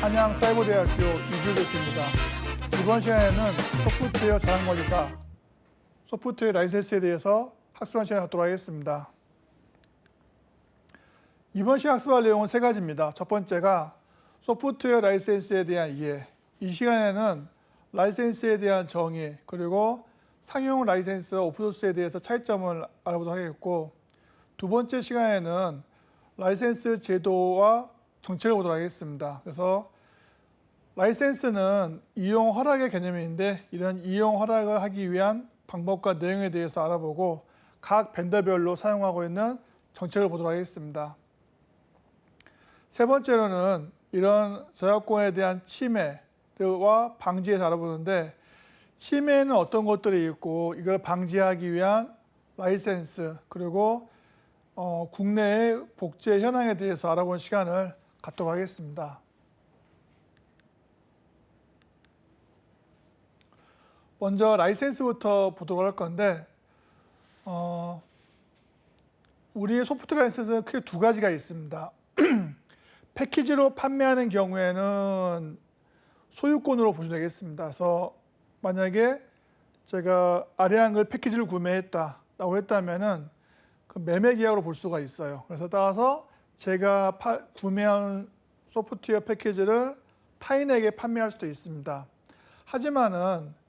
한양사이버대학교 이주일 교수입니다. 이번 시간에는 소프트웨어 저장관리사, 소프트웨어 라이센스에 대해서 학습하는 시간을 갖도록 하겠습니다. 이번 시간 학습할 내용은 세 가지입니다. 첫 번째가 소프트웨어 라이센스에 대한 이해, 이 시간에는 라이센스에 대한 정의, 그리고 상용 라이센스와 오픈소스에 대해서 차이점을 알아보도록 하겠고, 두 번째 시간에는 라이센스 제도와 정책을 보도록 하겠습니다. 그래서 라이센스는 이용 허락의 개념인데, 이런 이용 허락을 하기 위한 방법과 내용에 대해서 알아보고 각 벤더별로 사용하고 있는 정책을 보도록 하겠습니다. 세 번째로는 이런 저작권에 대한 침해와 방지에 대해서 알아보는데, 침해는 어떤 것들이 있고 이걸 방지하기 위한 라이센스, 그리고 국내의 복제 현황에 대해서 알아보는 시간을 갖도록 하겠습니다. 먼저 라이센스부터 보도록 할 건데, 우리 소프트웨어 라이센스는 크게 두 가지가 있습니다. 패키지로 판매하는 경우에는 소유권으로 보시면 되겠습니다. 그래서 만약에 제가 아래한글 패키지를 구매했다라고 했다면은 그 매매 계약으로 볼 수가 있어요. 그래서 따라서 제가 구매한 소프트웨어 패키지를 타인에게 판매할 수도 있습니다. 하지만은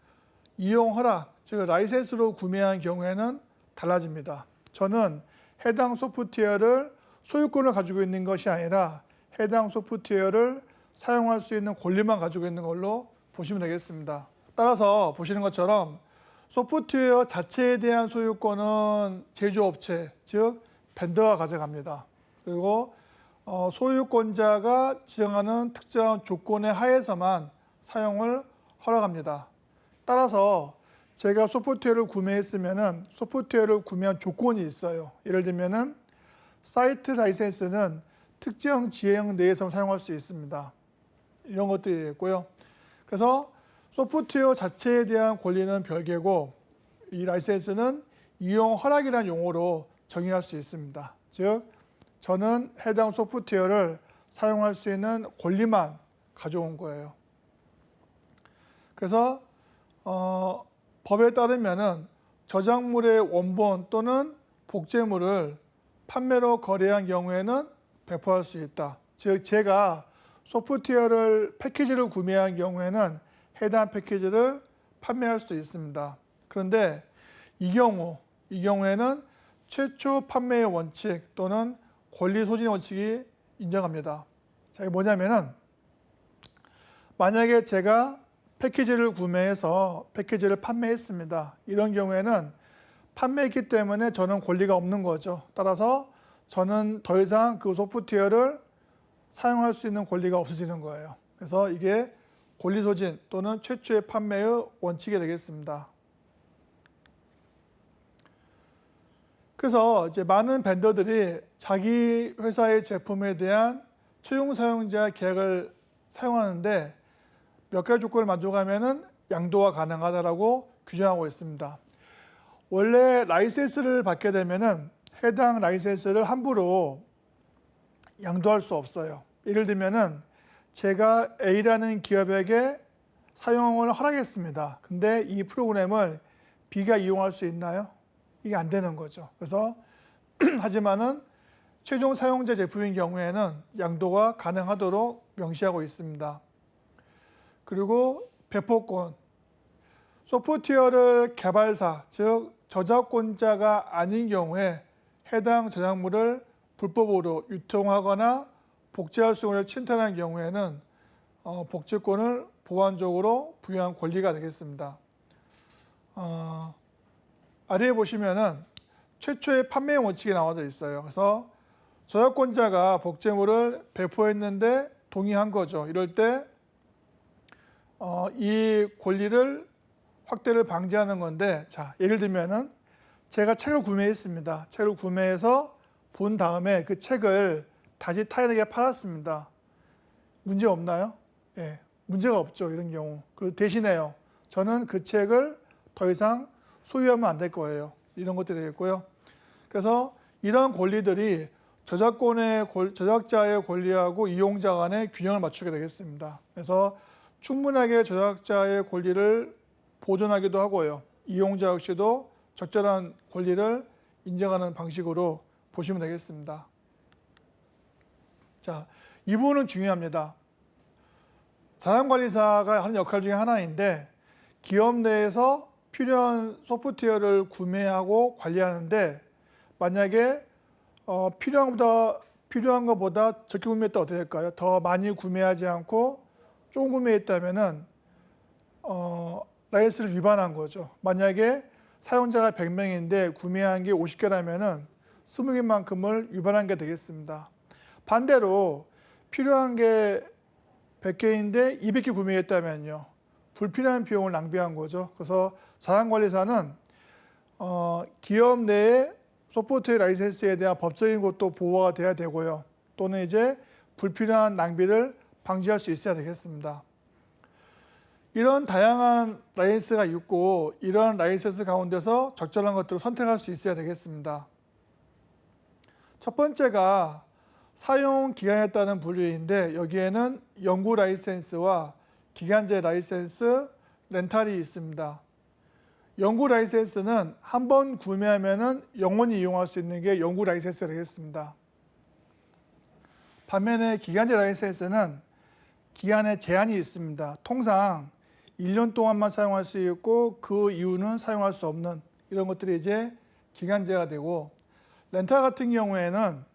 이용 허락, 즉 라이센스로 구매한 경우에는 달라집니다. 저는 해당 소프트웨어를 소유권을 가지고 있는 것이 아니라 해당 소프트웨어를 사용할 수 있는 권리만 가지고 있는 걸로 보시면 되겠습니다. 따라서 보시는 것처럼 소프트웨어 자체에 대한 소유권은 제조업체, 즉 벤더가 가져갑니다. 그리고 소유권자가 지정하는 특정한 조건의 하에서만 사용을 허락합니다. 따라서 제가 소프트웨어를 구매했으면은 소프트웨어를 구매한 조건이 있어요. 예를 들면은 사이트 라이센스는 특정 지형 내에서 사용할 수 있습니다. 이런 것들이 있고요. 그래서 소프트웨어 자체에 대한 권리는 별개고, 이 라이센스는 이용 허락이라는 용어로 정의할 수 있습니다. 즉, 저는 해당 소프트웨어를 사용할 수 있는 권리만 가져온 거예요. 그래서 법에 따르면은 저작물의 원본 또는 복제물을 판매로 거래한 경우에는 배포할 수 있다. 즉, 제가 소프트웨어를 패키지를 구매한 경우에는 해당 패키지를 판매할 수도 있습니다. 그런데 이 경우에는 최초 판매의 원칙 또는 권리 소진의 원칙이 인정합니다. 자, 이게 뭐냐면은 만약에 제가 패키지를 구매해서 패키지를 판매했습니다. 이런 경우에는 판매했기 때문에 저는 권리가 없는 거죠. 따라서 저는 더 이상 그 소프트웨어를 사용할 수 있는 권리가 없어지는 거예요. 그래서 이게 권리 소진 또는 최초의 판매의 원칙이 되겠습니다. 그래서 이제 많은 벤더들이 자기 회사의 제품에 대한 최종 사용자 계약을 사용하는데 몇 가지 조건을 만족하면은 양도가 가능하다라고 규정하고 있습니다. 원래 라이센스를 받게 되면은 해당 라이센스를 함부로 양도할 수 없어요. 예를 들면은 제가 A라는 기업에게 사용을 허락했습니다. 근데 이 프로그램을 B가 이용할 수 있나요? 이게 안 되는 거죠. 그래서 하지만은 최종 사용자 제품인 경우에는 양도가 가능하도록 명시하고 있습니다. 그리고 배포권, 소프트웨어를 개발사, 즉 저작권자가 아닌 경우에 해당 저작물을 불법으로 유통하거나 복제할 수 있는 침탈한 경우에는 복제권을 보완적으로 부여한 권리가 되겠습니다. 아래에 보시면은 최초의 판매 원칙이 나와져 있어요. 그래서 저작권자가 복제물을 배포했는데 동의한 거죠. 이럴 때 이 권리를 확대를 방지하는 건데, 자, 예를 들면은 제가 책을 구매했습니다. 책을 구매해서 본 다음에 그 책을 다시 타인에게 팔았습니다. 문제 없나요? 예, 문제가 없죠. 이런 경우. 그 대신에요, 저는 그 책을 더 이상 소유하면 안 될 거예요. 이런 것들이 되겠고요. 그래서 이런 권리들이 저작자의 권리하고 이용자 간의 균형을 맞추게 되겠습니다. 그래서 충분하게 저작자의 권리를 보존하기도 하고요. 이용자 역시도 적절한 권리를 인정하는 방식으로 보시면 되겠습니다. 자, 이 부분은 중요합니다. 자산관리사가 하는 역할 중에 하나인데 기업 내에서 필요한 소프트웨어를 구매하고 관리하는데 만약에 필요한 것보다 적게 구매했다 어떻게 될까요? 더 많이 구매하지 않고 조금 구매했다면은 라이센스를 위반한 거죠. 만약에 사용자가 100명인데 구매한 게 50개라면은 20개만큼을 위반한 게 되겠습니다. 반대로 필요한 게 100개인데 200개 구매했다면요. 불필요한 비용을 낭비한 거죠. 그래서 자산관리사는 기업 내에 소프트웨어 라이센스에 대한 법적인 것도 보호가 돼야 되고요. 또는 이제 불필요한 낭비를 방지할 수 있어야 되겠습니다. 이런 다양한 라이센스가 있고 이런 라이센스 가운데서 적절한 것들을 선택할 수 있어야 되겠습니다. 첫 번째가 사용 기간에 따른 분류인데 여기에는 연구 라이센스와 기간제 라이센스, 렌탈이 있습니다. 연구 라이센스는 한 번 구매하면 영원히 이용할 수 있는 게 연구 라이센스가 되겠습니다. 반면에 기간제 라이센스는 기간에 제한이 있습니다. 통상 1년 동안만 사용할 수 있고 그 이후는 사용할 수 없는 이런 것들이 이제 기간제가 되고 렌탈 같은 경우에는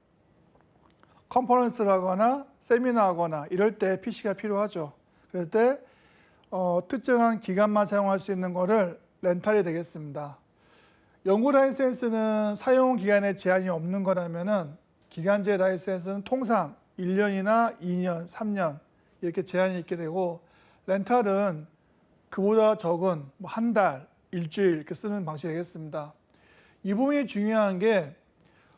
컨퍼런스를 하거나 세미나 하거나 이럴 때 PC가 필요하죠. 그럴 때 특정한 기간만 사용할 수 있는 거를 렌탈이 되겠습니다. 연구 라이센스는 사용 기간에 제한이 없는 거라면은 기간제 라이센스는 통상 1년이나 2년, 3년 이렇게 제한이 있게 되고 렌탈은 그보다 적은 한 달, 일주일 이렇게 쓰는 방식이 되겠습니다. 이 부분이 중요한 게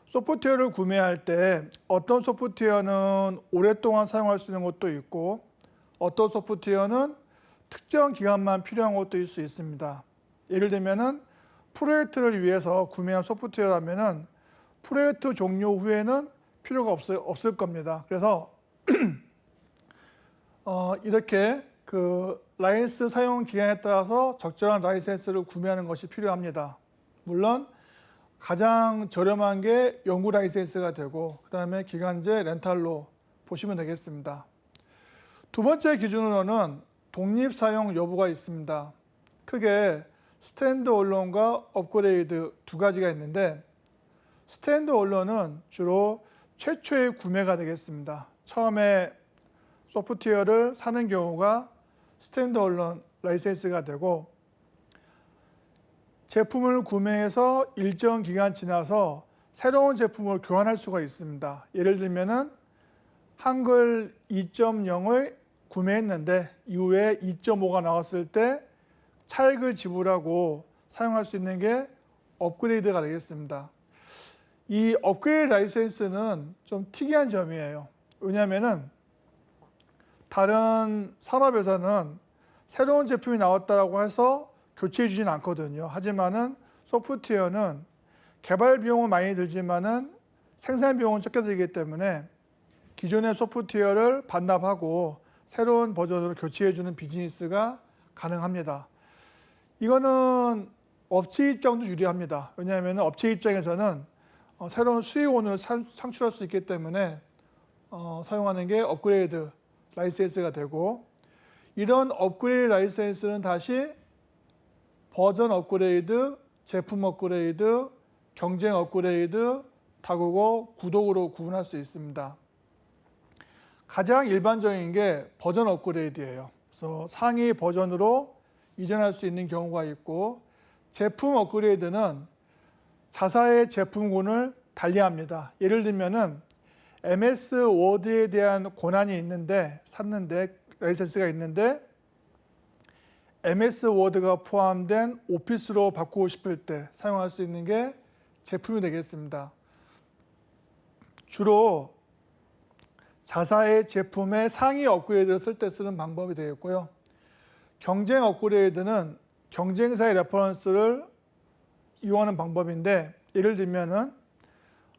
소프트웨어를 구매할 때 어떤 소프트웨어는 오랫동안 사용할 수 있는 것도 있고 어떤 소프트웨어는 특정 기간만 필요한 것도 있을 수 있습니다. 예를 들면은 프로젝트를 위해서 구매한 소프트웨어라면은 프로젝트 종료 후에는 필요가 없을 겁니다. 그래서 이렇게 그 라이센스 사용 기간에 따라서 적절한 라이센스를 구매하는 것이 필요합니다. 물론 가장 저렴한 게 연구 라이센스가 되고 그 다음에 기간제 렌탈로 보시면 되겠습니다. 두 번째 기준으로는 독립 사용 여부가 있습니다. 크게 스탠드 언론과 업그레이드 두 가지가 있는데 스탠드 언론은 주로 최초의 구매가 되겠습니다. 처음에 소프트웨어를 사는 경우가 스탠드 언론 라이센스가 되고 제품을 구매해서 일정 기간 지나서 새로운 제품을 교환할 수가 있습니다. 예를 들면은 한글 2.0을 구매했는데 이후에 2.5가 나왔을 때 차액을 지불하고 사용할 수 있는 게 업그레이드가 되겠습니다. 이 업그레이드 라이센스는 좀 특이한 점이에요. 왜냐하면은 다른 산업에서는 새로운 제품이 나왔다고 해서 교체해 주진 않거든요. 하지만은 소프트웨어는 개발 비용은 많이 들지만은 생산 비용은 적게 들기 때문에 기존의 소프트웨어를 반납하고 새로운 버전으로 교체해 주는 비즈니스가 가능합니다. 이거는 업체 입장도 유리합니다. 왜냐하면 업체 입장에서는 새로운 수익원을 창출할 수 있기 때문에 사용하는 게 업그레이드 라이센스가 되고 이런 업그레이드 라이센스는 다시 버전 업그레이드, 제품 업그레이드, 경쟁 업그레이드, 다국어, 구독으로 구분할 수 있습니다. 가장 일반적인 게 버전 업그레이드예요. 그래서 상위 버전으로 이전할 수 있는 경우가 있고 제품 업그레이드는 자사의 제품군을 달리합니다. 예를 들면은 MS 워드에 대한 권한이 있는데 샀는데 라이센스가 있는데 MS 워드가 포함된 오피스로 바꾸고 싶을 때 사용할 수 있는 게 제품이 되겠습니다. 주로 자사의 제품의 상위 업그레이드를 쓸 때 쓰는 방법이 되겠고요. 경쟁 업그레이드는 경쟁사의 레퍼런스를 이용하는 방법인데 예를 들면은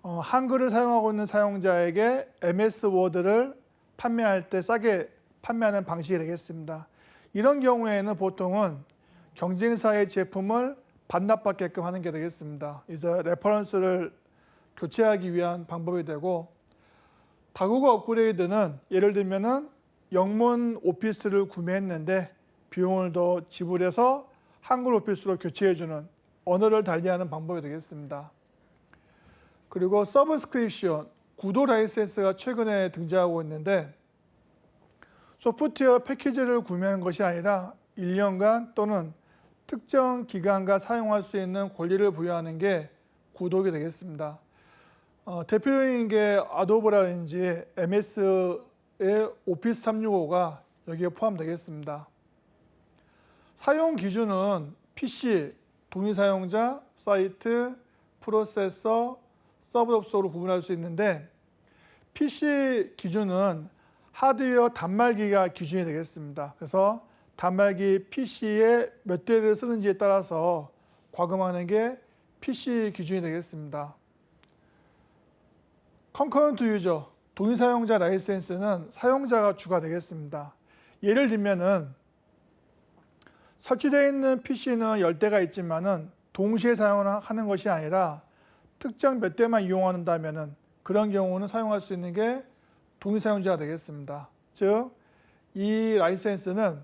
한글을 사용하고 있는 사용자에게 MS 워드를 판매할 때 싸게 판매하는 방식이 되겠습니다. 이런 경우에는 보통은 경쟁사의 제품을 반납받게끔 하는 게 되겠습니다. 그래서 레퍼런스를 교체하기 위한 방법이 되고, 다국어 업그레이드는 예를 들면은 영문 오피스를 구매했는데 비용을 더 지불해서 한글 오피스로 교체해주는, 언어를 달리하는 방법이 되겠습니다. 그리고 서브스크립션, 구독 라이센스가 최근에 등장하고 있는데, 소프트웨어 패키지를 구매하는 것이 아니라 1년간 또는 특정 기간간 사용할 수 있는 권리를 부여하는 게 구독이 되겠습니다. 대표적인 게 아도브라든지 MS의 오피스 365가 여기에 포함되겠습니다. 사용 기준은 PC, 동의 사용자, 사이트, 프로세서, 서브 접속으로 구분할 수 있는데, PC 기준은 하드웨어 단말기가 기준이 되겠습니다. 그래서 단말기 PC에 몇 대를 쓰는지에 따라서 과금하는 게 PC 기준이 되겠습니다. 컨커런트 유저, 동의 사용자 라이센스는 사용자가 주가 되겠습니다. 예를 들면은 설치되어 있는 PC는 10대가 있지만은 동시에 사용하는 것이 아니라 특정 몇 대만 이용한다면은 그런 경우는 사용할 수 있는 게 동의 사용자가 되겠습니다. 즉, 이 라이센스는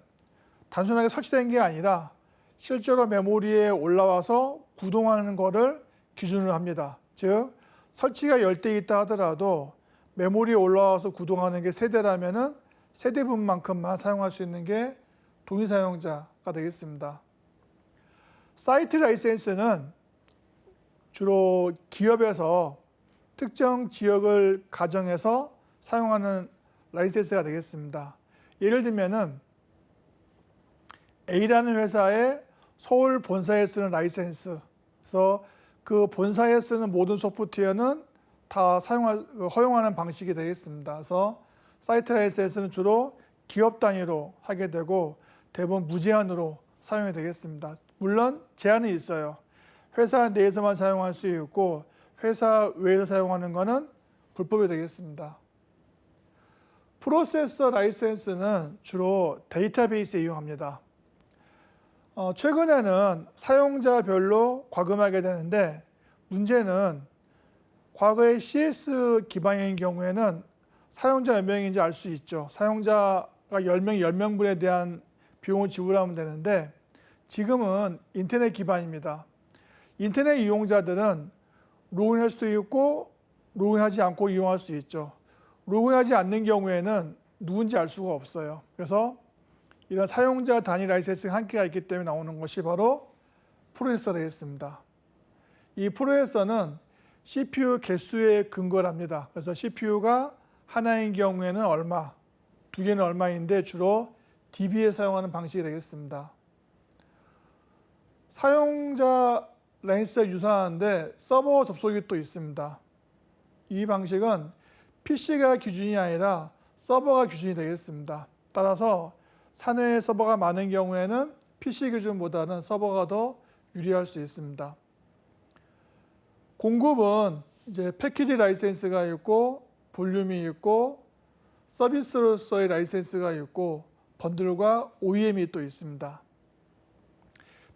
단순하게 설치된 게 아니라 실제로 메모리에 올라와서 구동하는 것을 기준으로 합니다. 즉, 설치가 10대 있다 하더라도 메모리에 올라와서 구동하는 게 세대라면은 세대분만큼만 사용할 수 있는 게 동의 사용자가 되겠습니다. 사이트 라이센스는 주로 기업에서 특정 지역을 가정해서 사용하는 라이센스가 되겠습니다. 예를 들면은 A라는 회사의 서울 본사에 쓰는 라이센스, 그래서 그 본사에 쓰는 모든 소프트웨어는 다 허용하는 방식이 되겠습니다. 그래서 사이트 라이센스는 주로 기업 단위로 하게 되고 대부분 무제한으로 사용이 되겠습니다. 물론 제한이 있어요. 회사 내에서만 사용할 수 있고 회사 외에서 사용하는 것은 불법이 되겠습니다. 프로세서 라이센스는 주로 데이터베이스에 이용합니다. 최근에는 사용자별로 과금하게 되는데, 문제는 과거의 CS 기반인 경우에는 사용자 몇 명인지 알 수 있죠. 사용자가 10명, 10명분에 대한 비용을 지불하면 되는데, 지금은 인터넷 기반입니다. 인터넷 이용자들은 로그인할 수도 있고 로그인하지 않고 이용할 수 있죠. 로그인하지 않는 경우에는 누군지 알 수가 없어요. 그래서 이런 사용자 단위 라이센스가 한계가 있기 때문에 나오는 것이 바로 프로세서가 되겠습니다. 이 프로세서는 CPU 개수에 근거를 합니다. 그래서 CPU가 하나인 경우에는 얼마, 두 개는 얼마인데 주로 DB에 사용하는 방식이 되겠습니다. 사용자 라이센스가 유사한데 서버 접속이 또 있습니다. 이 방식은 PC가 기준이 아니라 서버가 기준이 되겠습니다. 따라서 사내 서버가 많은 경우에는 PC 기준보다는 서버가 더 유리할 수 있습니다. 공급은 이제 패키지 라이센스가 있고 볼륨이 있고 서비스로서의 라이센스가 있고 번들과 OEM이 또 있습니다.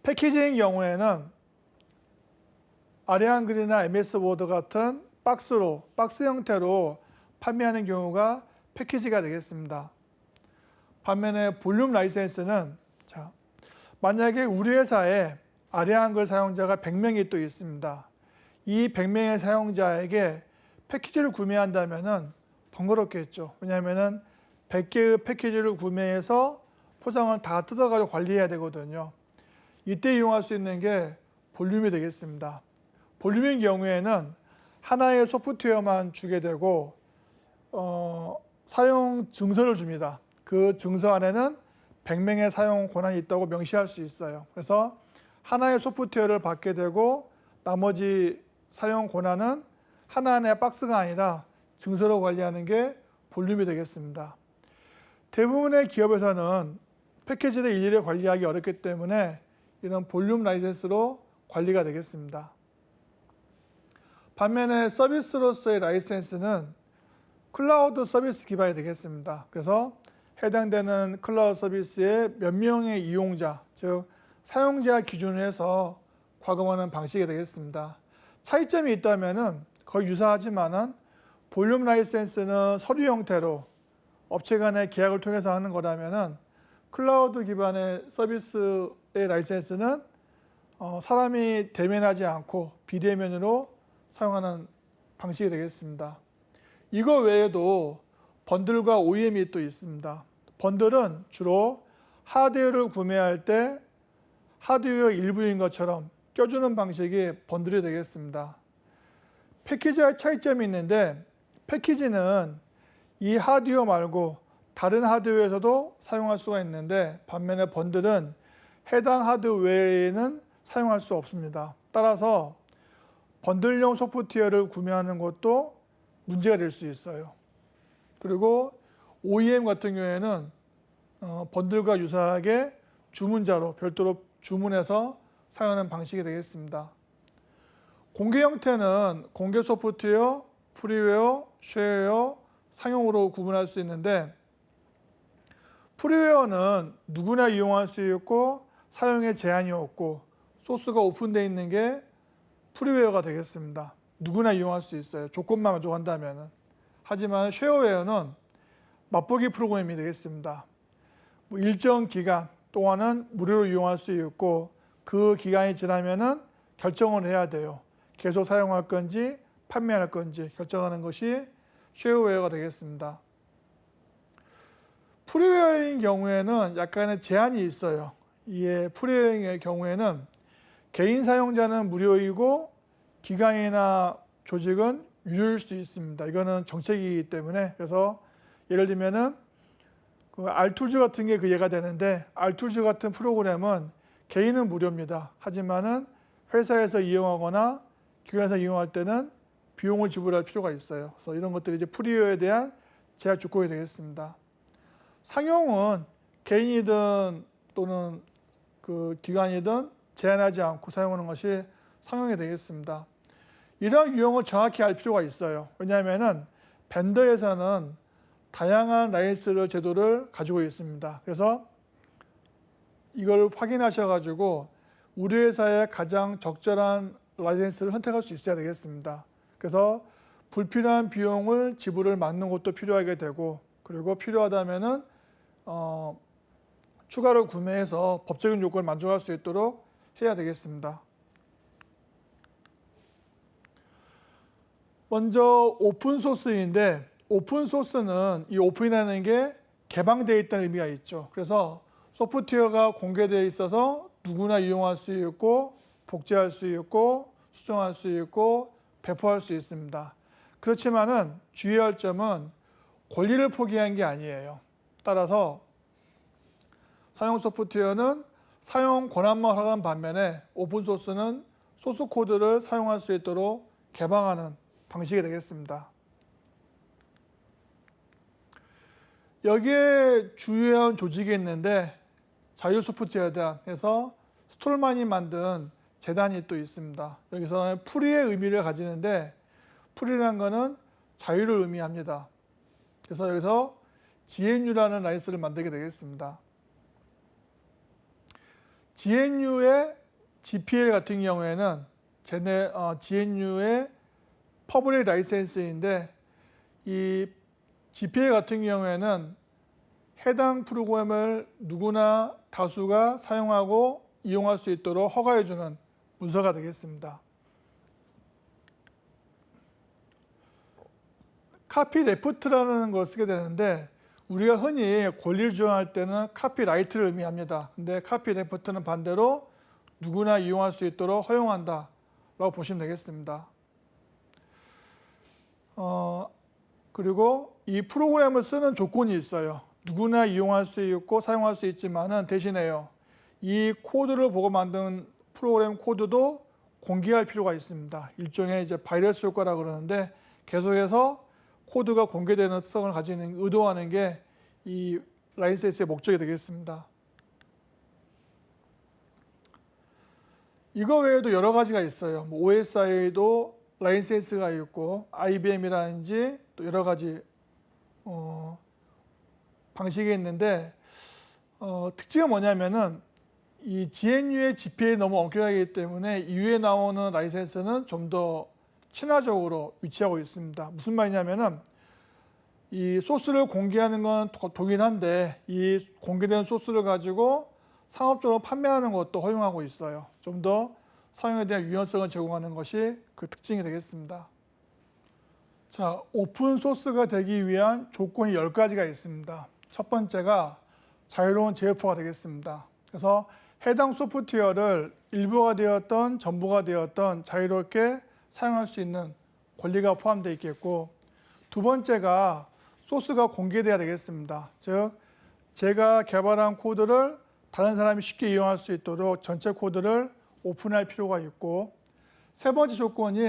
패키지인 경우에는 아리안글이나 MS 워드 같은 박스 형태로 판매하는 경우가 패키지가 되겠습니다. 반면에 볼륨 라이센스는 만약에 우리 회사에 아리안글 사용자가 100명이 또 있습니다. 이 100명의 사용자에게 패키지를 구매한다면 번거롭겠죠. 왜냐하면 100개의 패키지를 구매해서 포장을 다 뜯어가지고 관리해야 되거든요. 이때 이용할 수 있는 게 볼륨이 되겠습니다. 볼륨인 경우에는 하나의 소프트웨어만 주게 되고 사용 증서를 줍니다. 그 증서 안에는 100명의 사용 권한이 있다고 명시할 수 있어요. 그래서 하나의 소프트웨어를 받게 되고 나머지 사용 권한은 하나의 박스가 아니라 증서로 관리하는 게 볼륨이 되겠습니다. 대부분의 기업에서는 패키지를 일일이 관리하기 어렵기 때문에 이런 볼륨 라이센스로 관리가 되겠습니다. 반면에 서비스로서의 라이센스는 클라우드 서비스 기반이 되겠습니다. 그래서 해당되는 클라우드 서비스의 몇 명의 이용자, 즉 사용자 기준으로 해서 과금하는 방식이 되겠습니다. 차이점이 있다면 거의 유사하지만은 볼륨 라이센스는 서류 형태로 업체 간의 계약을 통해서 하는 거라면은 클라우드 기반의 서비스의 라이센스는 사람이 대면하지 않고 비대면으로 사용하는 방식이 되겠습니다. 이거 외에도 번들과 OEM이 또 있습니다. 번들은 주로 하드웨어를 구매할 때 하드웨어 일부인 것처럼 껴주는 방식이 번들이 되겠습니다. 패키지와 차이점이 있는데 패키지는 이 하드웨어 말고 다른 하드웨어에서도 사용할 수가 있는데 반면에 번들은 해당 하드웨어에는 사용할 수 없습니다. 따라서 번들용 소프트웨어를 구매하는 것도 문제가 될 수 있어요. 그리고 OEM 같은 경우에는 번들과 유사하게 주문자로 별도로 주문해서 사용하는 방식이 되겠습니다. 공개 형태는 공개 소프트웨어, 프리웨어, 쉐어웨어, 상용으로 구분할 수 있는데 프리웨어는 누구나 이용할 수 있고 사용에 제한이 없고 소스가 오픈되어 있는 게 프리웨어가 되겠습니다. 누구나 이용할 수 있어요. 조건만 만족한다면. 하지만 쉐어웨어는 맛보기 프로그램이 되겠습니다. 일정 기간 동안은 무료로 이용할 수 있고 그 기간이 지나면은 결정을 해야 돼요. 계속 사용할 건지 판매할 건지 결정하는 것이 쉐어웨어가 되겠습니다. 프리웨어인 경우에는 약간의 제한이 있어요. 이에 프리웨어의 경우에는 개인 사용자는 무료이고 기관이나 조직은 유료일 수 있습니다. 이거는 정책이기 때문에 그래서 예를 들면은 그 R툴즈 같은 게 그 예가 되는데 R툴즈 같은 프로그램은 개인은 무료입니다. 하지만은 회사에서 이용하거나 기관에서 이용할 때는 비용을 지불할 필요가 있어요. 그래서 이런 것들이 이제 프리웨어에 대한 제약 조건이 되겠습니다. 상용은 개인이든 또는 그 기관이든 제한하지 않고 사용하는 것이 상용이 되겠습니다. 이러한 유형을 정확히 알 필요가 있어요. 왜냐하면은 벤더에서는 다양한 라이센스 제도를 가지고 있습니다. 그래서 이걸 확인하셔가지고 우리 회사에 가장 적절한 라이센스를 선택할 수 있어야 되겠습니다. 그래서 불필요한 비용을 지불을 막는 것도 필요하게 되고 그리고 필요하다면은 추가로 구매해서 법적인 요건을 만족할 수 있도록 해야 되겠습니다. 먼저 오픈소스인데 오픈소스는 이 오픈이라는 게 개방되어 있다는 의미가 있죠. 그래서 소프트웨어가 공개되어 있어서 누구나 이용할 수 있고 복제할 수 있고 수정할 수 있고 배포할 수 있습니다. 그렇지만은 주의할 점은 권리를 포기한 게 아니에요. 따라서 사용 소프트웨어는 사용 권한만 허가한 반면에 오픈소스는 소스 코드를 사용할 수 있도록 개방하는 방식이 되겠습니다. 여기에 주요한 조직이 있는데 자유 소프트웨어단 해서 스톨만이 만든 재단이 또 있습니다. 여기서는 프리의 의미를 가지는데 프리라는 것은 자유를 의미합니다. 그래서 여기서 GNU라는 라이센스를 만들게 되겠습니다. GNU의 GPL 같은 경우에는 GNU의 퍼블릭 라이센스인데 이 GPL 같은 경우에는 해당 프로그램을 누구나 다수가 사용하고 이용할 수 있도록 허가해주는 문서가 되겠습니다. 카피 레프트라는 걸 쓰게 되는데 우리가 흔히 권리를 주장할 때는 카피라이트를 의미합니다. 근데 카피 레프트는 반대로 누구나 이용할 수 있도록 허용한다 라고 보시면 되겠습니다. 그리고 이 프로그램을 쓰는 조건이 있어요. 누구나 이용할 수 있고 사용할 수 있지만은 대신에요. 이 코드를 보고 만든 프로그램 코드도 공개할 필요가 있습니다. 일종의 이제 바이러스 효과라 그러는데 계속해서 코드가 공개되는 특성을 가지는 의도하는 게 이 라이센스의 목적이 되겠습니다. 이거 외에도 여러 가지가 있어요. OSI도 라이센스가 있고 IBM이라든지 또 여러 가지 방식이 있는데 특징은 뭐냐면은 이 GNU의 GPL이 너무 엄격하기 때문에 이후에 나오는 라이센스는 좀 더 친화적으로 위치하고 있습니다. 무슨 말이냐면은 이 소스를 공개하는 건 동일한데 이 공개된 소스를 가지고 상업적으로 판매하는 것도 허용하고 있어요. 좀 더 사용에 대한 유연성을 제공하는 것이 그 특징이 되겠습니다. 자, 오픈 소스가 되기 위한 조건이 10가지가 있습니다. 첫 번째가 자유로운 재해포가 되겠습니다. 그래서 해당 소프트웨어를 일부가 되었던 전부가 되었던 자유롭게 사용할 수 있는 권리가 포함되어 있겠고, 두 번째가 소스가 공개돼야 되겠습니다. 즉 제가 개발한 코드를 다른 사람이 쉽게 이용할 수 있도록 전체 코드를 오픈할 필요가 있고, 세 번째 조건이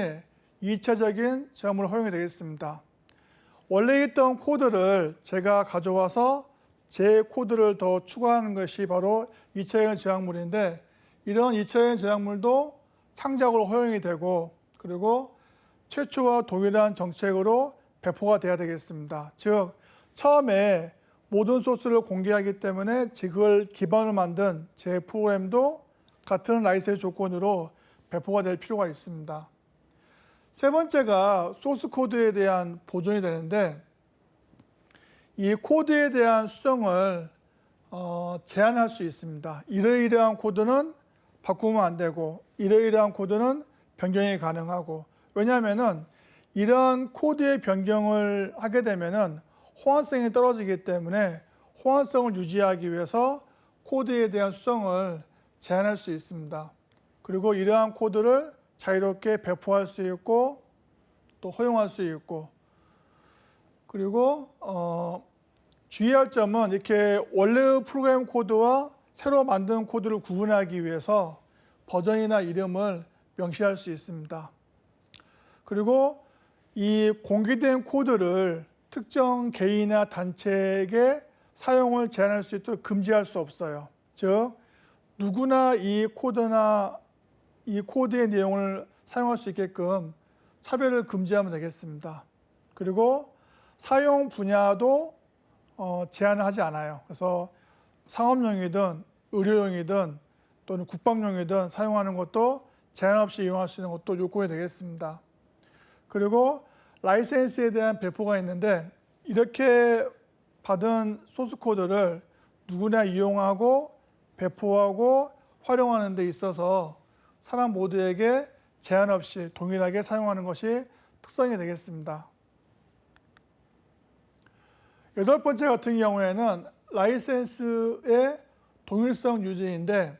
2차적인 저작물을 허용이 되겠습니다. 원래 있던 코드를 제가 가져와서 제 코드를 더 추가하는 것이 바로 2차적인 저작물인데, 이런 2차적인 저작물도 창작으로 허용이 되고, 그리고 최초와 동일한 정책으로 배포가 돼야 되겠습니다. 즉 처음에 모든 소스를 공개하기 때문에 그걸 기반으로 만든 제 프로그램도 같은 라이센스 조건으로 배포가 될 필요가 있습니다. 세 번째가 소스 코드에 대한 보존이 되는데, 이 코드에 대한 수정을 제한할 수 있습니다. 이러이러한 코드는 바꾸면 안 되고 이러이러한 코드는 변경이 가능하고, 왜냐하면은 이런 코드의 변경을 하게 되면은 호환성이 떨어지기 때문에 호환성을 유지하기 위해서 코드에 대한 수정을 제한할 수 있습니다. 그리고 이러한 코드를 자유롭게 배포할 수 있고 또 허용할 수 있고, 그리고 주의할 점은 이렇게 원래의 프로그램 코드와 새로 만든 코드를 구분하기 위해서 버전이나 이름을 명시할 수 있습니다. 그리고 이 공개된 코드를 특정 개인이나 단체에게 사용을 제한할 수 있도록 금지할 수 없어요. 즉 누구나 이 코드나 이 코드의 내용을 사용할 수 있게끔 차별을 금지하면 되겠습니다. 그리고 사용 분야도 제한을 하지 않아요. 그래서 상업용이든 의료용이든 또는 국방용이든 사용하는 것도 제한 없이 이용할 수 있는 것도 요건이 되겠습니다. 그리고 라이센스에 대한 배포가 있는데, 이렇게 받은 소스 코드를 누구나 이용하고 배포하고 활용하는 데 있어서 사람 모두에게 제한 없이 동일하게 사용하는 것이 특성이 되겠습니다. 8번째 같은 경우에는 라이센스의 동일성 유지인데,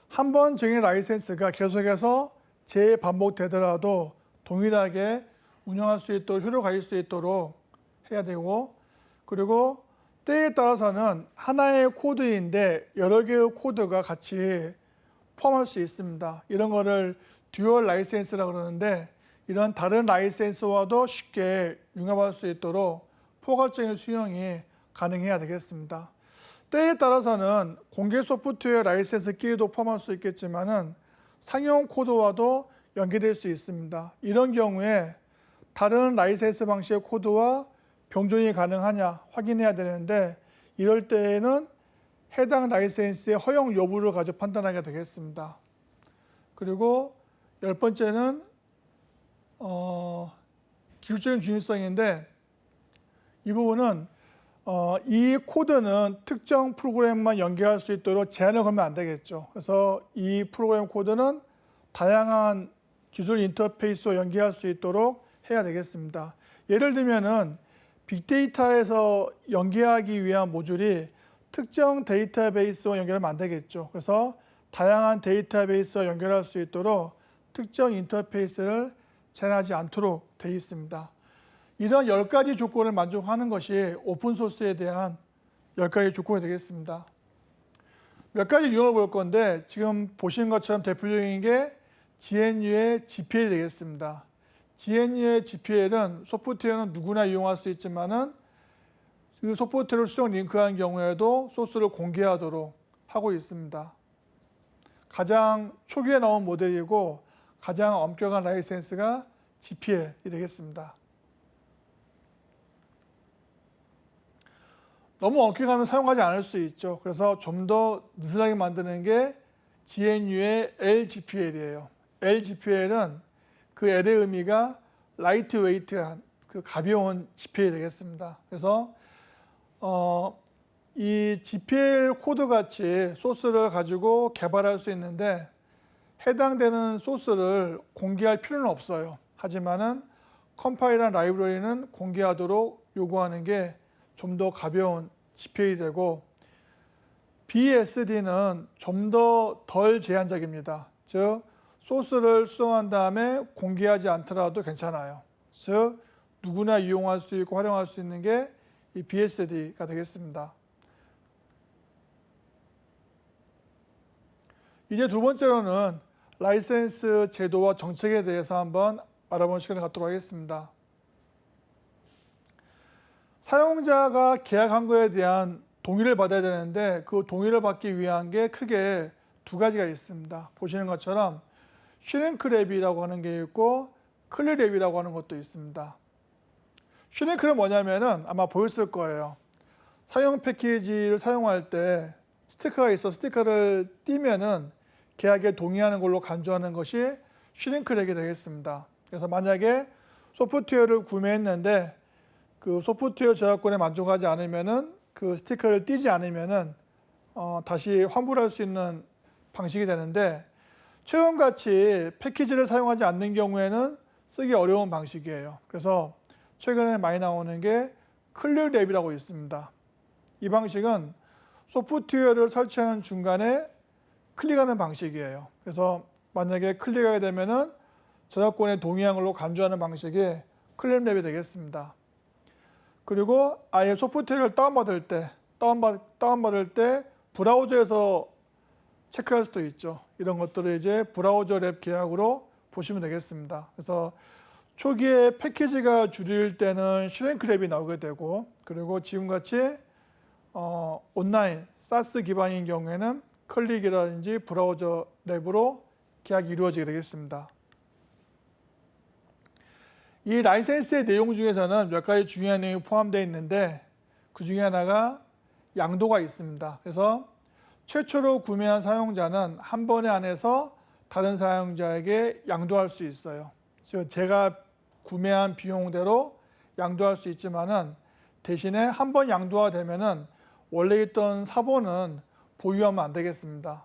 한 번 정의 라이센스가 계속해서 재반복되더라도 동일하게 운영할 수 있도록 효력을 가질 수 있도록 해야 되고, 그리고 때에 따라서는 하나의 코드인데 여러 개의 코드가 같이 포함할 수 있습니다. 이런 거를 듀얼 라이센스라고 그러는데, 이런 다른 라이센스와도 쉽게 융합할 수 있도록 포괄적인 수용이 가능해야 되겠습니다. 때에 따라서는 공개 소프트웨어 라이센스끼리도 포함할 수 있겠지만은 상용 코드와도 연계될 수 있습니다. 이런 경우에 다른 라이센스 방식의 코드와 병존이 가능하냐 확인해야 되는데, 이럴 때에는 해당 라이센스의 허용 여부를 가지고 판단하게 되겠습니다. 그리고 10번째는 기술적인 중립성인데, 이 부분은 이 코드는 특정 프로그램만 연결할 수 있도록 제한을 걸면 안 되겠죠. 그래서 이 프로그램 코드는 다양한 기술 인터페이스와 연계할 수 있도록 해야 되겠습니다. 예를 들면은 빅데이터에서 연계하기 위한 모듈이 특정 데이터베이스와 연결하면 안 되겠죠. 그래서 다양한 데이터베이스와 연결할 수 있도록 특정 인터페이스를 제한하지 않도록 되어 있습니다. 이런 10가지 조건을 만족하는 것이 오픈소스에 대한 10가지 조건이 되겠습니다. 몇 가지 유형을 볼 건데, 지금 보시는 것처럼 대표적인 게 GNU의 GPL이 되겠습니다. GNU의 GPL은 소프트웨어는 누구나 이용할 수 있지만은 그 소프트웨어를 수정 링크한 경우에도 소스를 공개하도록 하고 있습니다. 가장 초기에 나온 모델이고 가장 엄격한 라이센스가 GPL이 되겠습니다. 너무 엄격하면 사용하지 않을 수 있죠. 그래서 좀 더 느슨하게 만드는 게 GNU의 LGPL이에요. LGPL은 그 L의 의미가 라이트 웨이트한 그 가벼운 GPL이 되겠습니다. 그래서 이 GPL 코드 같이 소스를 가지고 개발할 수 있는데 해당되는 소스를 공개할 필요는 없어요. 하지만은 컴파일한 라이브러리는 공개하도록 요구하는 게 좀 더 가벼운 GPL이 되고, BSD는 좀 더 덜 제한적입니다. 즉 소스를 수정한 다음에 공개하지 않더라도 괜찮아요. 즉 누구나 이용할 수 있고 활용할 수 있는 게 이 BSD가 되겠습니다. 이제 두 번째로는 라이센스 제도와 정책에 대해서 한번 알아보는 시간을 갖도록 하겠습니다. 사용자가 계약한 거에 대한 동의를 받아야 되는데 그 동의를 받기 위한 게 크게 두 가지가 있습니다. 보시는 것처럼 슈링크랩이라고 하는 게 있고 클리랩이라고 하는 것도 있습니다. 슈링크는 뭐냐면은 아마 보였을 거예요. 사용 패키지를 사용할 때 스티커가 있어 스티커를 띄면은 계약에 동의하는 걸로 간주하는 것이 슈링크랩이 되겠습니다. 그래서 만약에 소프트웨어를 구매했는데 그 소프트웨어 저작권에 만족하지 않으면은 그 스티커를 띄지 않으면은 다시 환불할 수 있는 방식이 되는데, 최근같이 패키지를 사용하지 않는 경우에는 쓰기 어려운 방식이에요. 그래서 최근에 많이 나오는 게 클리랩이라고 있습니다. 이 방식은 소프트웨어를 설치하는 중간에 클릭하는 방식이에요. 그래서 만약에 클릭하게 되면은 저작권에 동의한 걸로 간주하는 방식이 클리랩이 되겠습니다. 그리고 아예 소프트웨어를 다운받을 때 브라우저에서 체크할 수도 있죠. 이런 것들을 이제 브라우저 랩 계약으로 보시면 되겠습니다. 그래서 초기에 패키지가 줄일 때는 슈링크랩이 나오게 되고, 그리고 지금같이 온라인 사스 기반인 경우에는 클릭이라든지 브라우저 랩으로 계약이 이루어지게 되겠습니다. 이 라이센스의 내용 중에서는 몇 가지 중요한 내용이 포함되어 있는데 그 중에 하나가 양도가 있습니다. 그래서 최초로 구매한 사용자는 한 번에 안에서 다른 사용자에게 양도할 수 있어요. 즉 제가 구매한 비용대로 양도할 수 있지만은 대신에 한 번 양도가 되면은 원래 있던 사본은 보유하면 안 되겠습니다.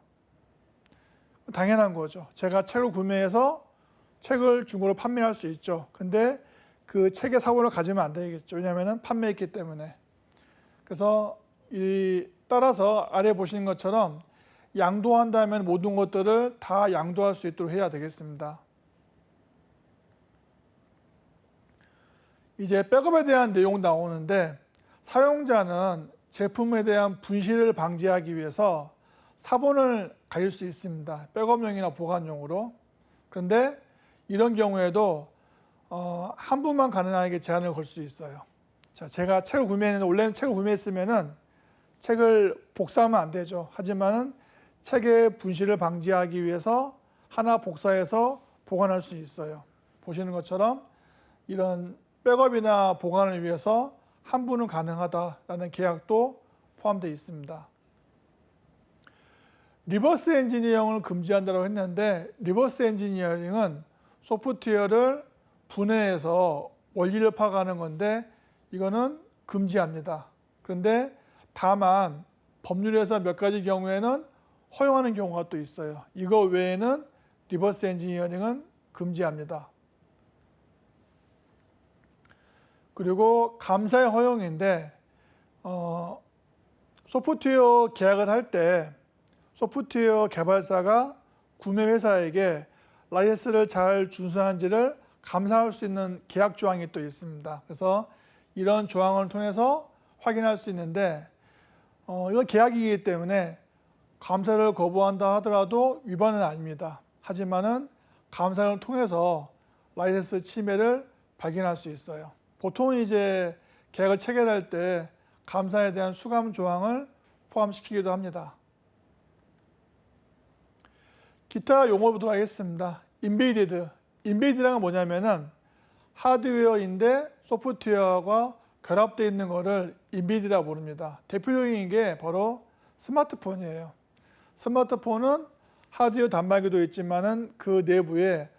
당연한 거죠. 제가 책을 구매해서 책을 중고로 판매할 수 있죠. 근데 그 책의 사본을 가지면 안 되겠죠. 왜냐하면 판매했기 때문에. 그래서 따라서 아래 보시는 것처럼 양도한다면 모든 것들을 다 양도할 수 있도록 해야 되겠습니다. 이제 백업에 대한 내용 나오는데, 사용자는 제품에 대한 분실을 방지하기 위해서 사본을 가질 수 있습니다. 백업용이나 보관용으로. 그런데 이런 경우에도 한 분만 가능하게 제한을 걸 수 있어요. 자, 제가 책을 구매했는데 원래는 책을 구매했으면은 책을 복사하면 안 되죠. 하지만은 책의 분실을 방지하기 위해서 하나 복사해서 보관할 수 있어요. 보시는 것처럼 이런 백업이나 보관을 위해서 한 분은 가능하다라는 계약도 포함되어 있습니다. 리버스 엔지니어링을 금지한다고 했는데, 리버스 엔지니어링은 소프트웨어를 분해해서 원리를 파악하는 건데 이거는 금지합니다. 그런데 다만 법률에서 몇 가지 경우에는 허용하는 경우가 또 있어요. 이거 외에는 리버스 엔지니어링은 금지합니다. 그리고 감사의 허용인데 소프트웨어 계약을 할 때 소프트웨어 개발사가 구매 회사에게 라이센스를 잘 준수한지를 감사할 수 있는 계약 조항이 또 있습니다. 그래서 이런 조항을 통해서 확인할 수 있는데 이건 계약이기 때문에 감사를 거부한다 하더라도 위반은 아닙니다. 하지만은 감사를 통해서 라이센스 침해를 발견할 수 있어요. 보통 이제 계약을 체결할 때 감사에 대한 수감 조항을 포함시키기도 합니다. 기타 용어를 보도록 하겠습니다. 인베이드라는 건 뭐냐면은 하드웨어인데 소프트웨어가 결합되어 있는 거를 인베이드라고 부릅니다. 대표적인 게 바로 스마트폰이에요. 스마트폰은 하드웨어 단말기도 있지만은 그 내부에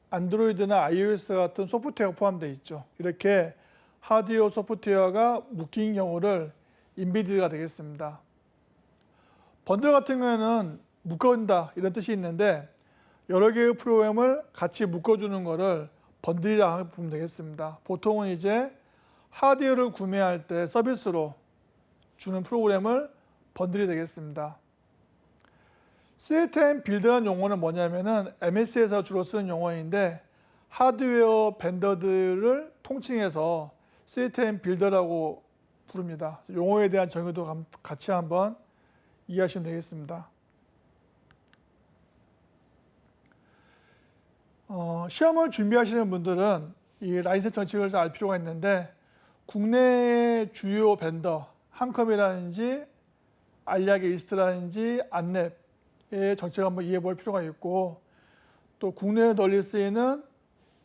안드로이드나 iOS 같은 소프트웨어가 포함되어 있죠. 이렇게 하드웨어 소프트웨어가 묶인 경우를 인베이드가 되겠습니다. 번들 같은 경우에는 묶어준다 이런 뜻이 있는데 여러 개의 프로그램을 같이 묶어주는 거를 번들이라고 보면 되겠습니다. 보통은 이제 하드웨어를 구매할 때 서비스로 주는 프로그램을 번들이 되겠습니다. 시스템 빌드라는 용어는 뭐냐면은 MS에서 주로 쓰는 용어인데 하드웨어 벤더들을 통칭해서 시스템 빌더라고 부릅니다. 용어에 대한 정의도 같이 한번 이해하시면 되겠습니다. 시험을 준비하시는 분들은 이 라이센스 정책을 잘 알 필요가 있는데 국내 주요 벤더 한컴이라든지 알리아게 이스트라든지 안랩의 정책을 한번 이해해 볼 필요가 있고 또 국내에 널리 쓰이는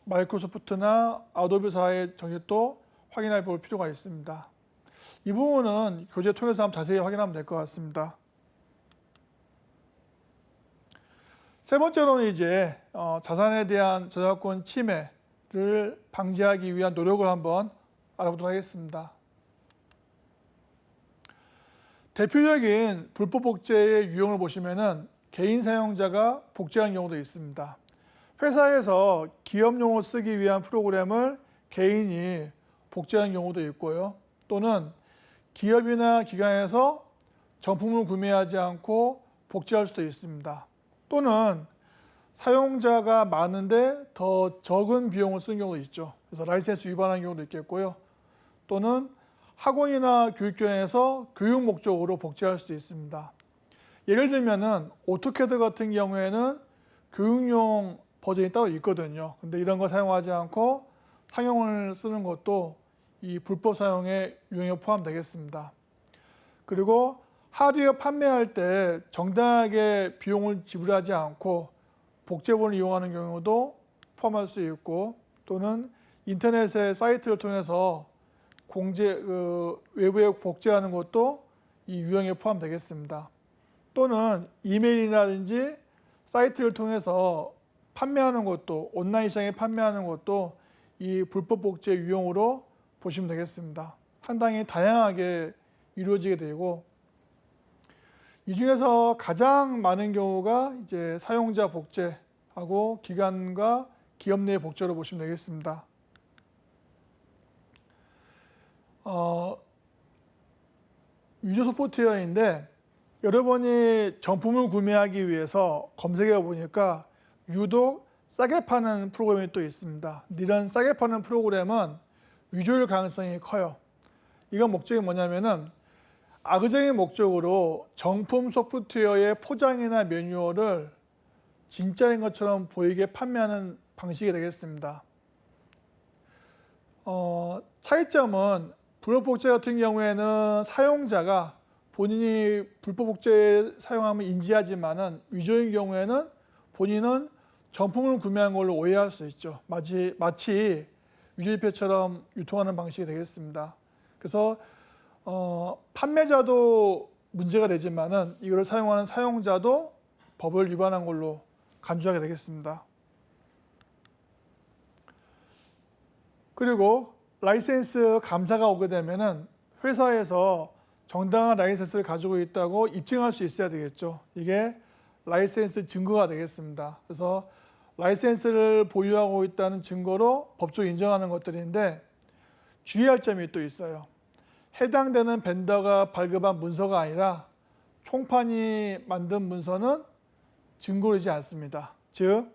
마이크로소프트나 아도비사의 정책도 확인해 볼 필요가 있습니다. 이 부분은 교재 통해서 한번 자세히 확인하면 될 것 같습니다. 세 번째로는 이제 자산에 대한 저작권 침해를 방지하기 위한 노력을 한번 알아보도록 하겠습니다. 대표적인 불법 복제의 유형을 보시면은 개인 사용자가 복제하는 경우도 있습니다. 회사에서 기업용으로 쓰기 위한 프로그램을 개인이 복제하는 경우도 있고요. 또는 기업이나 기관에서 정품을 구매하지 않고 복제할 수도 있습니다. 또는 사용자가 많은데 더 적은 비용을 쓰는 경우도 있죠. 그래서 라이센스 위반하는 경우도 있겠고요. 또는 학원이나 교육기관에서 교육 목적으로 복제할 수도 있습니다. 예를 들면은 오토캐드 같은 경우에는 교육용 버전이 따로 있거든요. 근데 이런 거 사용하지 않고 상용을 쓰는 것도 이 불법 사용의 유형에 포함되겠습니다. 그리고 하드웨어 판매할 때 정당하게 비용을 지불하지 않고 복제본을 이용하는 경우도 포함할 수 있고 또는 인터넷의 사이트를 통해서 외부에 복제하는 것도 이 유형에 포함되겠습니다. 또는 이메일이라든지 사이트를 통해서 판매하는 것도 온라인 시장에 판매하는 것도 이 불법 복제 유형으로 보시면 되겠습니다. 상당히 다양하게 이루어지게 되고 이 중에서 가장 많은 경우가 이제 사용자 복제하고 기관과 기업 내 복제로 보시면 되겠습니다. 유저 소프트웨어인데 여러분이 정품을 구매하기 위해서 검색해 보니까 유독 싸게 파는 프로그램이 또 있습니다. 이런 싸게 파는 프로그램은 위조일 가능성이 커요. 이건 목적이 뭐냐면은 악의적인 목적으로 정품 소프트웨어의 포장이나 매뉴얼을 진짜인 것처럼 보이게 판매하는 방식이 되겠습니다. 차이점은 불법 복제 같은 경우에는 사용자가 본인이 불법 복제 사용함을 인지하지만은 위조인 경우에는 본인은 정품을 구매한 걸로 오해할 수 있죠. 마치 위조지폐처럼 유통하는 방식이 되겠습니다. 그래서 판매자도 문제가 되지만은 이걸 사용하는 사용자도 법을 위반한 걸로 간주하게 되겠습니다. 그리고 라이센스 감사가 오게 되면은 회사에서 정당한 라이센스를 가지고 있다고 입증할 수 있어야 되겠죠. 이게 라이센스 증거가 되겠습니다. 그래서 라이센스를 보유하고 있다는 증거로 법적으로 인정하는 것들인데 주의할 점이 또 있어요. 해당되는 벤더가 발급한 문서가 아니라 총판이 만든 문서는 증거이지 않습니다. 즉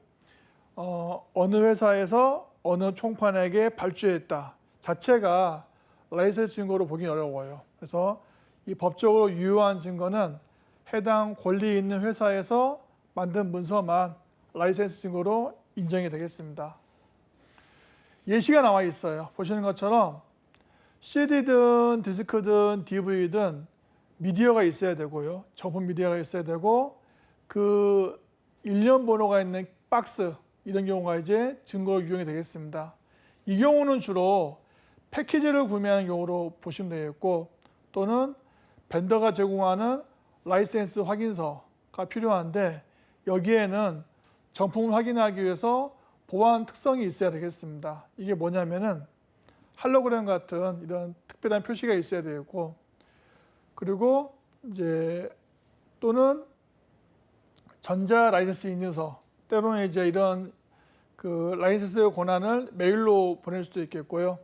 어느 회사에서 어느 총판에게 발주했다 자체가 라이센스 증거로 보기 어려워요. 그래서 이 법적으로 유효한 증거는 해당 권리 있는 회사에서 만든 문서만 라이센스 증거로 인정이 되겠습니다. 예시가 나와 있어요. 보시는 것처럼 CD든 디스크든 DVD든 미디어가 있어야 되고요. 정품 미디어가 있어야 되고 그 일련 번호가 있는 박스 이런 경우가 이제 증거로 유형이 되겠습니다. 이 경우는 주로 패키지를 구매하는 경우로 보시면 되겠고, 또는 벤더가 제공하는 라이센스 확인서가 필요한데, 여기에는 정품을 확인하기 위해서 보안 특성이 있어야 되겠습니다. 이게 뭐냐면은 할로그램 같은 이런 특별한 표시가 있어야 되겠고, 그리고 이제 또는 전자 라이센스 인증서, 때로는 이제 이런 그 라이센스 권한을 메일로 보낼 수도 있겠고요.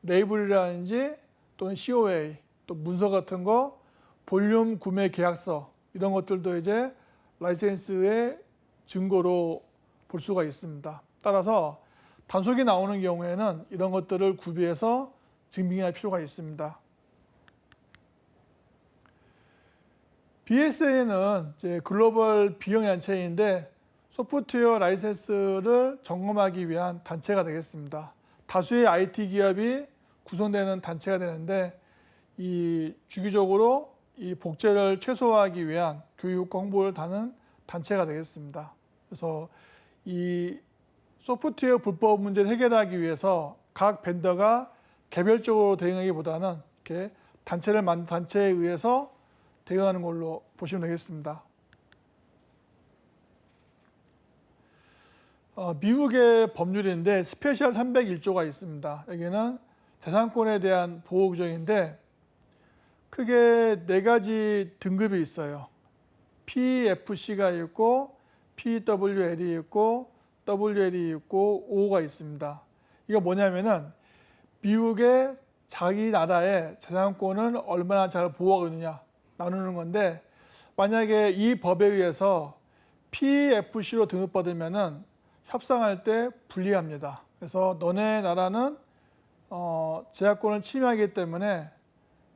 레이블이라든지 또는 COA, 또 문서 같은 거, 볼륨 구매 계약서, 이런 것들도 이제 라이센스의 증거로 볼 수가 있습니다. 따라서 단속이 나오는 경우에는 이런 것들을 구비해서 증빙할 필요가 있습니다. BSA는 이제 글로벌 비영단체인데 소프트웨어 라이센스를 점검하기 위한 단체가 되겠습니다. 다수의 IT 기업이 구성되는 단체가 되는데, 이 주기적으로 이 복제를 최소화하기 위한 교육 홍보를 다는 단체가 되겠습니다. 그래서 이 소프트웨어 불법 문제를 해결하기 위해서 각 벤더가 개별적으로 대응하기보다는 이렇게 단체를 만든 단체에 의해서 대응하는 걸로 보시면 되겠습니다. 미국의 법률인데 스페셜 301조가 있습니다. 여기는 재산권에 대한 보호 규정인데 크게 4가지 등급이 있어요. PFC가 있고 PWL이 있고 WL이 있고 O가 있습니다. 이거 뭐냐면은 미국의 자기 나라의 재산권을 얼마나 잘 보호하고 있느냐 나누는 건데, 만약에 이 법에 의해서 PFC로 등급받으면은 협상할 때 불리합니다. 그래서 너네 나라는 제약권을 침해하기 때문에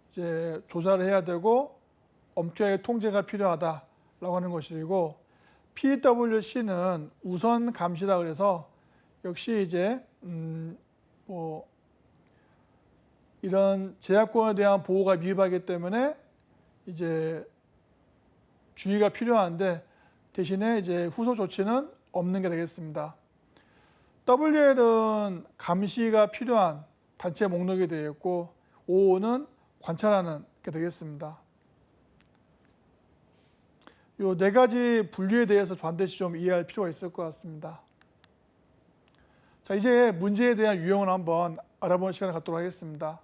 이제 조사를 해야 되고 엄격하게 통제가 필요하다라고 하는 것이고, PWC는 우선 감시라 그래서 역시 이제 이런 제약권에 대한 보호가 미흡하기 때문에 이제 주의가 필요한데, 대신에 이제 후속 조치는 없는 게 되겠습니다. WL은 감시가 필요한 단체 목록이 되어 있고, O는 관찰하는 게 되겠습니다. 이 4가지 분류에 대해서 반드시 좀 이해할 필요가 있을 것 같습니다. 자, 이제 문제에 대한 유형을 한번 알아보는 시간을 갖도록 하겠습니다.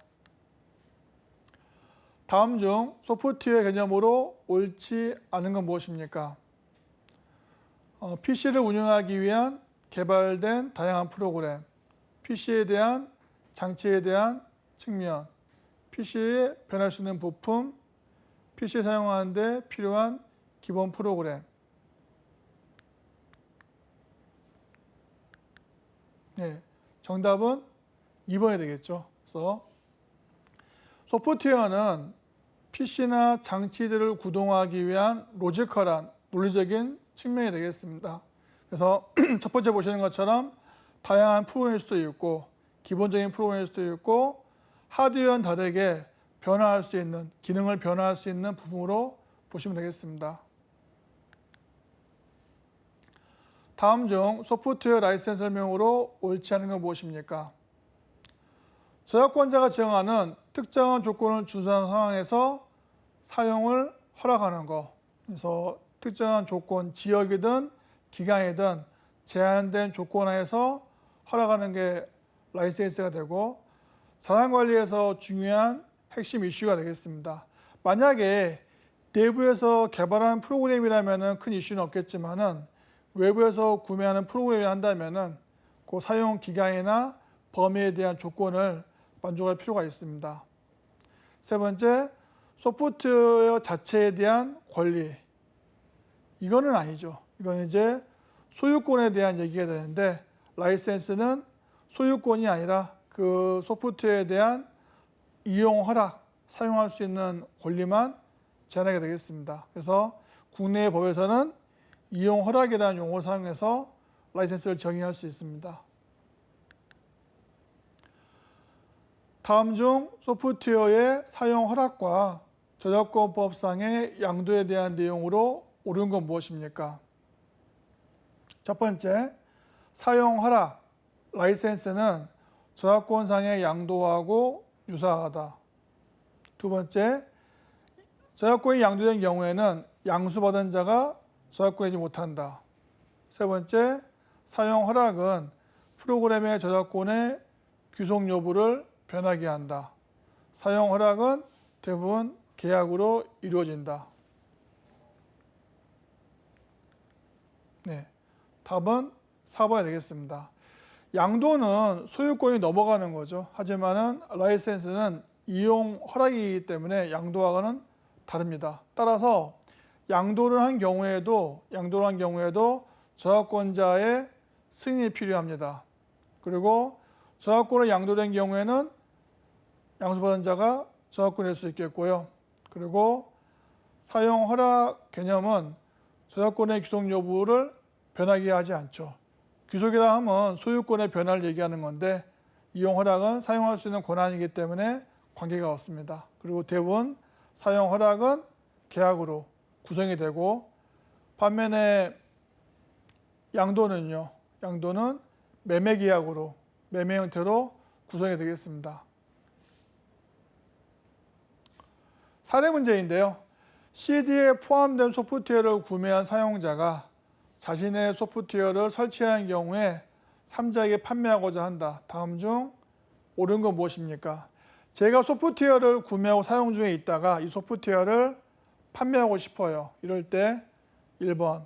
다음 중 소프트웨어 개념으로 옳지 않은 건 무엇입니까? PC를 운영하기 위한 개발된 다양한 프로그램, PC에 대한 장치에 대한 측면, PC에 변할 수 있는 부품, PC 사용하는 데 필요한 기본 프로그램. 네, 정답은 2번이 되겠죠. 그래서 소프트웨어는 PC나 장치들을 구동하기 위한 로지컬한 논리적인 측면이 되겠습니다. 그래서 첫 번째 보시는 것처럼 다양한 프로그램일 수도 있고, 기본적인 프로그램일 수도 있고, 하드웨어는 다르게 변화할 수 있는, 기능을 변화할 수 있는 부분으로 보시면 되겠습니다. 다음 중 소프트웨어 라이센스 설명으로 옳지 않은 건 무엇입니까? 저작권자가 정하는 특정한 조건을 준수한 상황에서 사용을 허락하는 것. 그래서 특정한 조건, 지역이든 기간이든 제한된 조건 하에서 허락하는 게 라이센스가 되고, 자산관리에서 중요한 핵심 이슈가 되겠습니다. 만약에 내부에서 개발한 프로그램이라면 큰 이슈는 없겠지만은 외부에서 구매하는 프로그램을 한다면은 그 사용 기간이나 범위에 대한 조건을 만족할 필요가 있습니다. 세 번째, 소프트웨어 자체에 대한 권리. 이거는 아니죠. 이건 이제 소유권에 대한 얘기가 되는데, 라이센스는 소유권이 아니라 그 소프트웨어에 대한 이용 허락, 사용할 수 있는 권리만 제한하게 되겠습니다. 그래서 국내의 법에서는 이용 허락이라는 용어를 사용해서 라이센스를 정의할 수 있습니다. 다음 중 소프트웨어의 사용 허락과 저작권법상의 양도에 대한 내용으로 옳은 건 무엇입니까? 첫 번째, 사용 허락, 라이센스는 저작권상의 양도하고 유사하다. 두 번째, 저작권이 양도된 경우에는 양수받은 자가 저작권이지 못한다. 세 번째, 사용 허락은 프로그램의 저작권의 귀속 여부를 변하게 한다. 사용 허락은 대부분 계약으로 이루어진다. 네, 답은 4번이 되겠습니다. 양도는 소유권이 넘어가는 거죠. 하지만은 라이센스는 이용 허락이기 때문에 양도와는 다릅니다. 따라서 양도를 한 경우에도 저작권자의 승인이 필요합니다. 그리고 저작권을 양도된 경우에는 양수받은 자가 저작권일 수 있겠고요. 그리고 사용 허락 개념은 저작권의 귀속 여부를 변하게 하지 않죠. 귀속이라 하면 소유권의 변화를 얘기하는 건데 이용 허락은 사용할 수 있는 권한이기 때문에 관계가 없습니다. 그리고 대부분 사용 허락은 계약으로 구성이 되고 반면에 양도는 매매 계약으로 매매 형태로 구성이 되겠습니다. 사례 문제인데요. CD에 포함된 소프트웨어를 구매한 사용자가 자신의 소프트웨어를 설치한 경우에 3자에게 판매하고자 한다. 다음 중 옳은 건 무엇입니까? 제가 소프트웨어를 구매하고 사용 중에 있다가 이 소프트웨어를 판매하고 싶어요. 이럴 때 1번,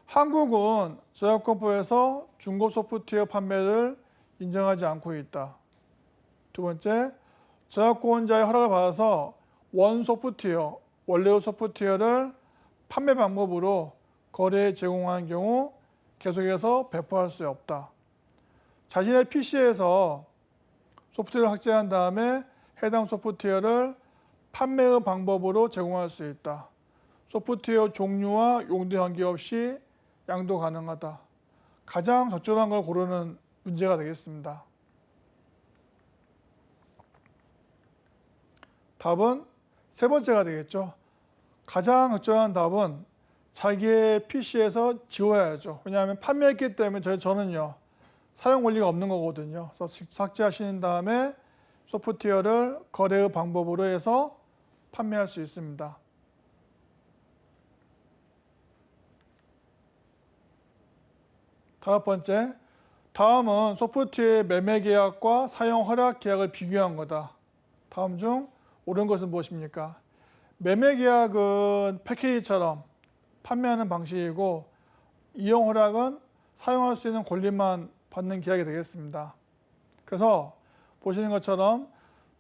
한국은 저작권법에서 중고 소프트웨어 판매를 인정하지 않고 있다. 두 번째, 저작권자의 허락을 받아서 원래의 소프트웨어를 판매 방법으로 거래에 제공한 경우 계속해서 배포할 수 없다. 자신의 PC에서 소프트웨어를 확제한 다음에 해당 소프트웨어를 판매의 방법으로 제공할 수 있다. 소프트웨어 종류와 용도에 관계없이 양도 가능하다. 가장 적절한 걸 고르는 문제가 되겠습니다. 답은 세 번째가 되겠죠. 가장 적절한 답은 자기의 PC에서 지워야죠. 왜냐하면 판매했기 때문에 저는요 사용 권리가 없는 거거든요. 그래서 삭제하신 다음에 소프트웨어를 거래의 방법으로 해서 판매할 수 있습니다. 다섯 번째, 다음은 소프트웨어 매매 계약과 사용 허락 계약을 비교한 거다. 다음 중 옳은 것은 무엇입니까? 매매 계약은 패키지처럼 판매하는 방식이고 이용 허락은 사용할 수 있는 권리만 받는 계약이 되겠습니다. 그래서 보시는 것처럼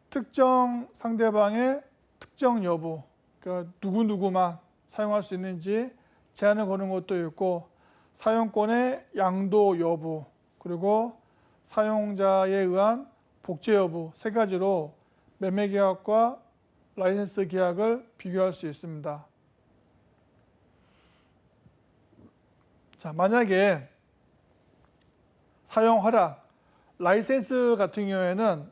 특정 상대방의 특정 여부, 그러니까 누구누구만 사용할 수 있는지 제한을 거는 것도 있고 사용권의 양도 여부, 그리고 사용자에 의한 복제 여부 세 가지로 매매 계약과 라이센스 계약을 비교할 수 있습니다. 자, 만약에 사용 허락, 라이센스 같은 경우에는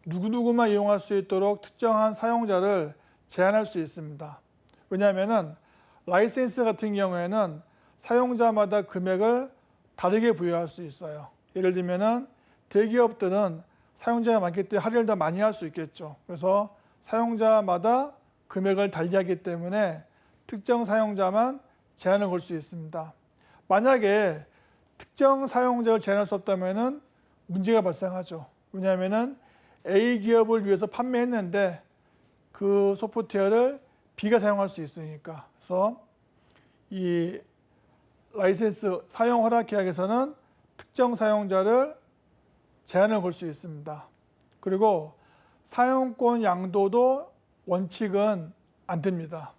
누구누구만 이용할 수 있도록 특정한 사용자를 제한할 수 있습니다. 왜냐하면 라이센스 같은 경우에는 사용자마다 금액을 다르게 부여할 수 있어요. 예를 들면 대기업들은 사용자가 많기 때문에 할인을 더 많이 할 수 있겠죠. 그래서 사용자마다 금액을 달리하기 때문에 특정 사용자만 제한을 걸 수 있습니다. 만약에 특정 사용자를 제한할 수 없다면 문제가 발생하죠. 왜냐하면 A 기업을 위해서 판매했는데 그 소프트웨어를 B가 사용할 수 있으니까. 그래서 이 라이센스 사용 허락 계약에서는 특정 사용자를 제한을 걸 수 있습니다. 그리고 사용권 양도도 원칙은 안 됩니다.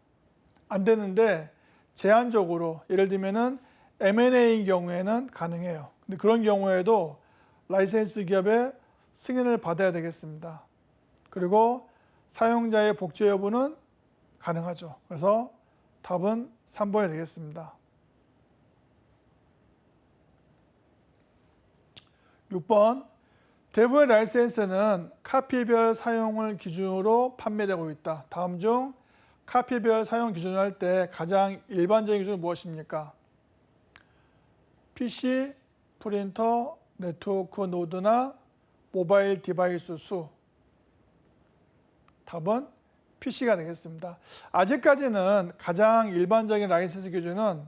안 되는데 제한적으로 예를 들면은 M&A인 경우에는 가능해요. 근데 그런 경우에도 라이센스 기업의 승인을 받아야 되겠습니다. 그리고 사용자의 복제 여부는 가능하죠. 그래서 답은 3번이 되겠습니다. 6번, 대부분의 라이센스는 카피별 사용을 기준으로 판매되고 있다. 다음 중 카피별 사용 기준을 할 때 가장 일반적인 기준은 무엇입니까? PC, 프린터, 네트워크 노드나 모바일 디바이스 수. 답은 PC가 되겠습니다. 아직까지는 가장 일반적인 라이센스 기준은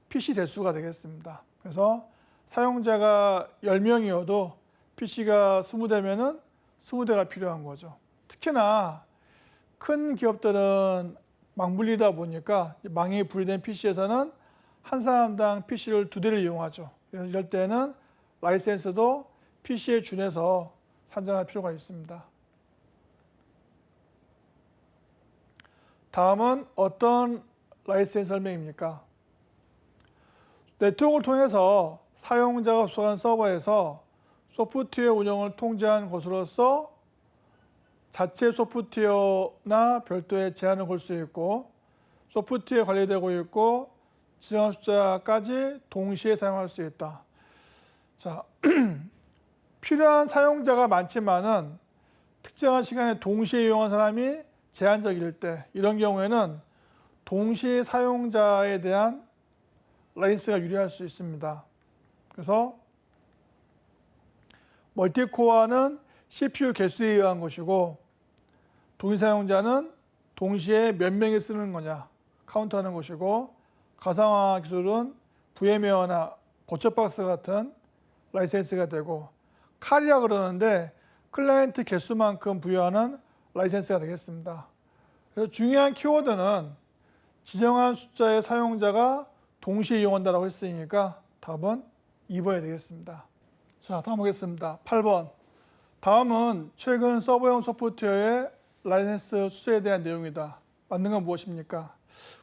PC 대수가 되겠습니다. 그래서 사용자가 10명이어도 PC가 20대면은 20대가 필요한 거죠. 특히나 큰 기업들은 망분리다 보니까 망이 분리된 PC에서는 한 사람당 PC를 2대를 이용하죠. 이럴 때는 라이센스도 PC에 준해서 산정할 필요가 있습니다. 다음은 어떤 라이센스 설명입니까? 네트워크를 통해서 사용자가 접속한 서버에서 소프트웨어 운영을 통제한 것으로서 자체 소프트웨어나 별도의 제한을 걸 수 있고 소프트웨어 관리되고 있고 지정 숫자까지 동시에 사용할 수 있다. 자, 필요한 사용자가 많지만은 특정한 시간에 동시에 이용한 사람이 제한적일 때 이런 경우에는 동시에 사용자에 대한 라이센스가 유리할 수 있습니다. 그래서 멀티코어는 CPU 개수에 의한 것이고 동일 사용자는 동시에 몇 명이 쓰는 거냐 카운트하는 것이고 가상화 기술은 VMware나 버처박스 같은 라이센스가 되고 칼이라 그러는데 클라이언트 개수만큼 부여하는 라이센스가 되겠습니다. 그래서 중요한 키워드는 지정한 숫자의 사용자가 동시에 이용한다고 했으니까 답은 2번이 되겠습니다. 자, 다음 보겠습니다. 8번. 다음은 최근 서버용 소프트웨어의 라이센스 수수에 대한 내용이다. 맞는 건 무엇입니까?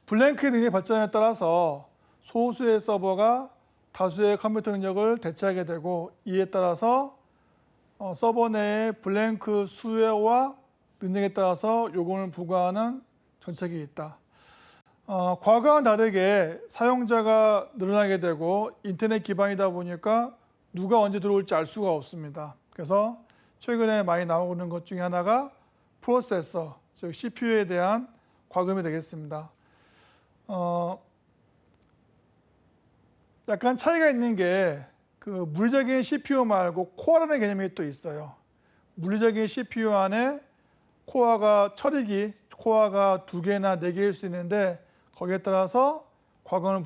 블랭크 능력의 발전에 따라서 소수의 서버가 다수의 컴퓨터 능력을 대체하게 되고 이에 따라서 서버 내의 블랭크 수요와 능력에 따라서 요금을 부과하는 정책이 있다. 과거와는 다르게 사용자가 늘어나게 되고 인터넷 기반이다 보니까 누가 언제 들어올지 알 수가 없습니다. 그래서 최근에 많이 나오는 것 중에 하나가 프로세서, 즉 CPU에 대한 과금이 되겠습니다. 약간 차이가 있는 게 그 물리적인 CPU 말고 코어라는 개념이 또 있어요. 물리적인 CPU 안에 코어가 처리기, 코어가 2개나 4개일 수 있는데 거기에 따라서 과금을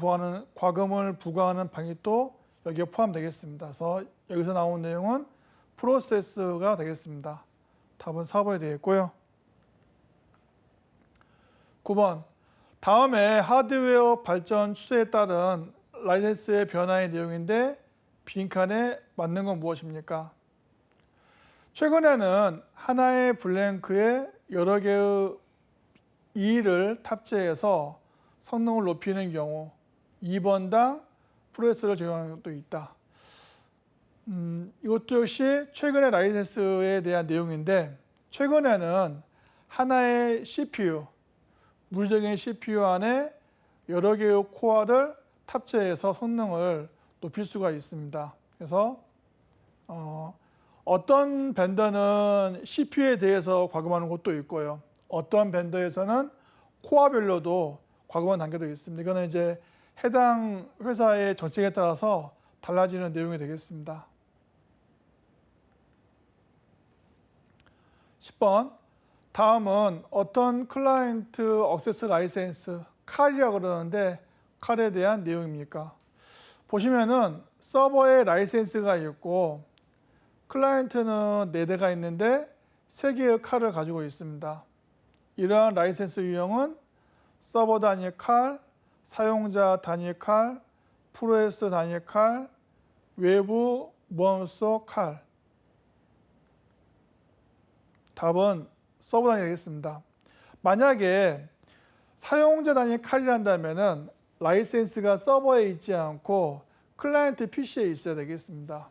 부과하는 방이 또 여기에 포함되겠습니다. 그래서 여기서 나온 내용은 프로세스가 되겠습니다. 답은 4번이 되겠고요. 9번. 다음에 하드웨어 발전 추세에 따른 라이센스의 변화의 내용인데 빈칸에 맞는 건 무엇입니까? 최근에는 하나의 블랭크에 여러 개의 2를 탑재해서 성능을 높이는 경우 2번당 프로세서를 적용하는 것도 있다. 이것도 역시 최근의 라이센스에 대한 내용인데 최근에는 하나의 CPU, 물리적인 CPU 안에 여러 개의 코어를 탑재해서 성능을 높일 수가 있습니다. 그래서 어떤 벤더는 CPU에 대해서 과금하는 것도 있고요. 어떤 벤더에서는 코어별로도 과금하는 단계도 있습니다. 이거는 이제 해당 회사의 정책에 따라서 달라지는 내용이 되겠습니다. 10번. 다음은 어떤 클라이언트 액세스 라이센스, 칼이라고 그러는데 칼에 대한 내용입니까? 보시면은 서버에 라이센스가 있고 클라이언트는 4대가 있는데 3개의 칼을 가지고 있습니다. 이러한 라이센스 유형은 서버 단위 칼, 사용자 단위 칼, 프로세서 단위 칼, 외부 무함수 칼. 답은 서버 단위 되겠습니다. 만약에 사용자 단위 칼이란다면은 라이센스가 서버에 있지 않고 클라이언트 PC에 있어야 되겠습니다.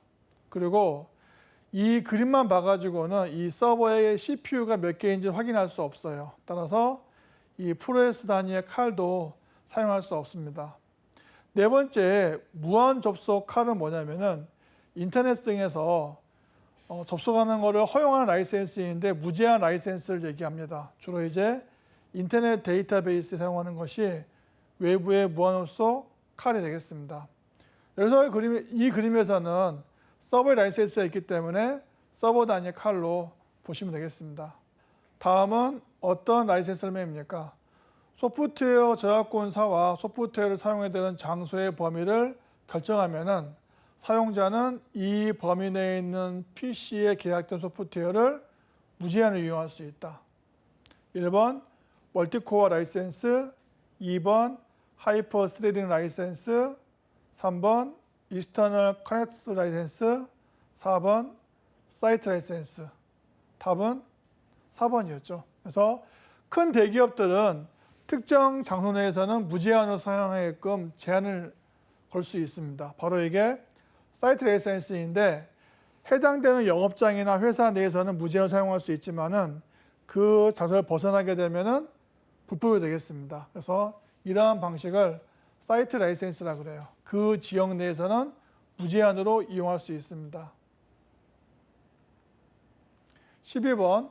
그리고 이 그림만 봐가지고는 이 서버의 CPU가 몇 개인지 확인할 수 없어요. 따라서 이 프로세서 단위의 칼도 사용할 수 없습니다. 네 번째, 무한 접속 칼은 뭐냐면은 인터넷 등에서 접속하는 것을 허용하는 라이센스인데 무제한 라이센스를 얘기합니다. 주로 이제 인터넷 데이터베이스에 사용하는 것이 외부의 무한 접속 칼이 되겠습니다. 여기서 이 그림에서는 서버의 라이센스가 있기 때문에 서버 단위 칼로 보시면 되겠습니다. 다음은 어떤 라이센스 설명입니까? 소프트웨어 저작권사와 소프트웨어를 사용해야 되는 장소의 범위를 결정하면은 사용자는 이 범위 내에 있는 PC에 계약된 소프트웨어를 무제한으로 이용할 수 있다. 1번 멀티코어 라이센스, 2번 하이퍼 스레딩 라이센스, 3번 익스터널 커넥트 라이센스, 4번 사이트 라이센스. 답은 4번이었죠. 그래서 큰 대기업들은 특정 장소 내에서는 무제한으로 사용하게끔 제한을 걸 수 있습니다. 바로 이게 사이트 라이센스인데 해당되는 영업장이나 회사 내에서는 무제한으로 사용할 수 있지만은 그 장소를 벗어나게 되면은 불법이 되겠습니다. 그래서 이러한 방식을 사이트 라이센스라고 그래요. 그 지역 내에서는 무제한으로 이용할 수 있습니다. 12번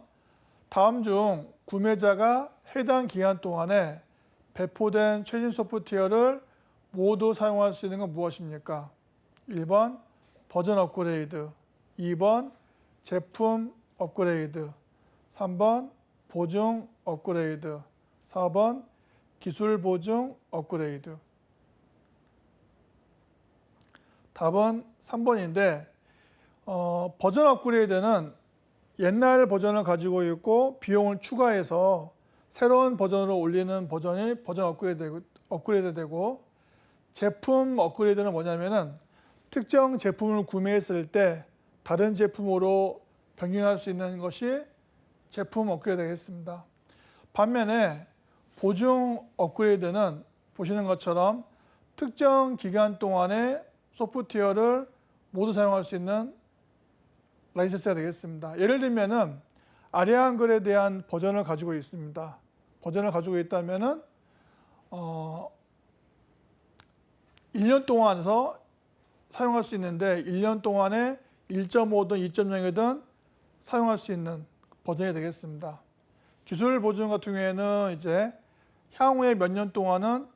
다음 중 구매자가 해당 기간 동안에 배포된 최신 소프트웨어를 모두 사용할 수 있는 건 무엇입니까? 1번 버전 업그레이드, 2번 제품 업그레이드, 3번 보증 업그레이드, 4번 기술 보증 업그레이드. 답은 3번인데 버전 업그레이드는 옛날 버전을 가지고 있고 비용을 추가해서 새로운 버전으로 올리는 버전이 버전 업그레이드 되고, 제품 업그레이드는 뭐냐면은 특정 제품을 구매했을 때 다른 제품으로 변경할 수 있는 것이 제품 업그레이드 되겠습니다. 반면에 보증 업그레이드는 보시는 것처럼 특정 기간 동안에 소프트웨어를 모두 사용할 수 있는 라이센스가 되겠습니다. 예를 들면은 아리아 한글에 대한 버전을 가지고 있습니다. 버전을 가지고 있다면은 1년 동안에서 사용할 수 있는데 1년 동안에 1.5든 2.0이든 사용할 수 있는 버전이 되겠습니다. 기술 보증 같은 경우에는 이제 향후에 몇 년 동안은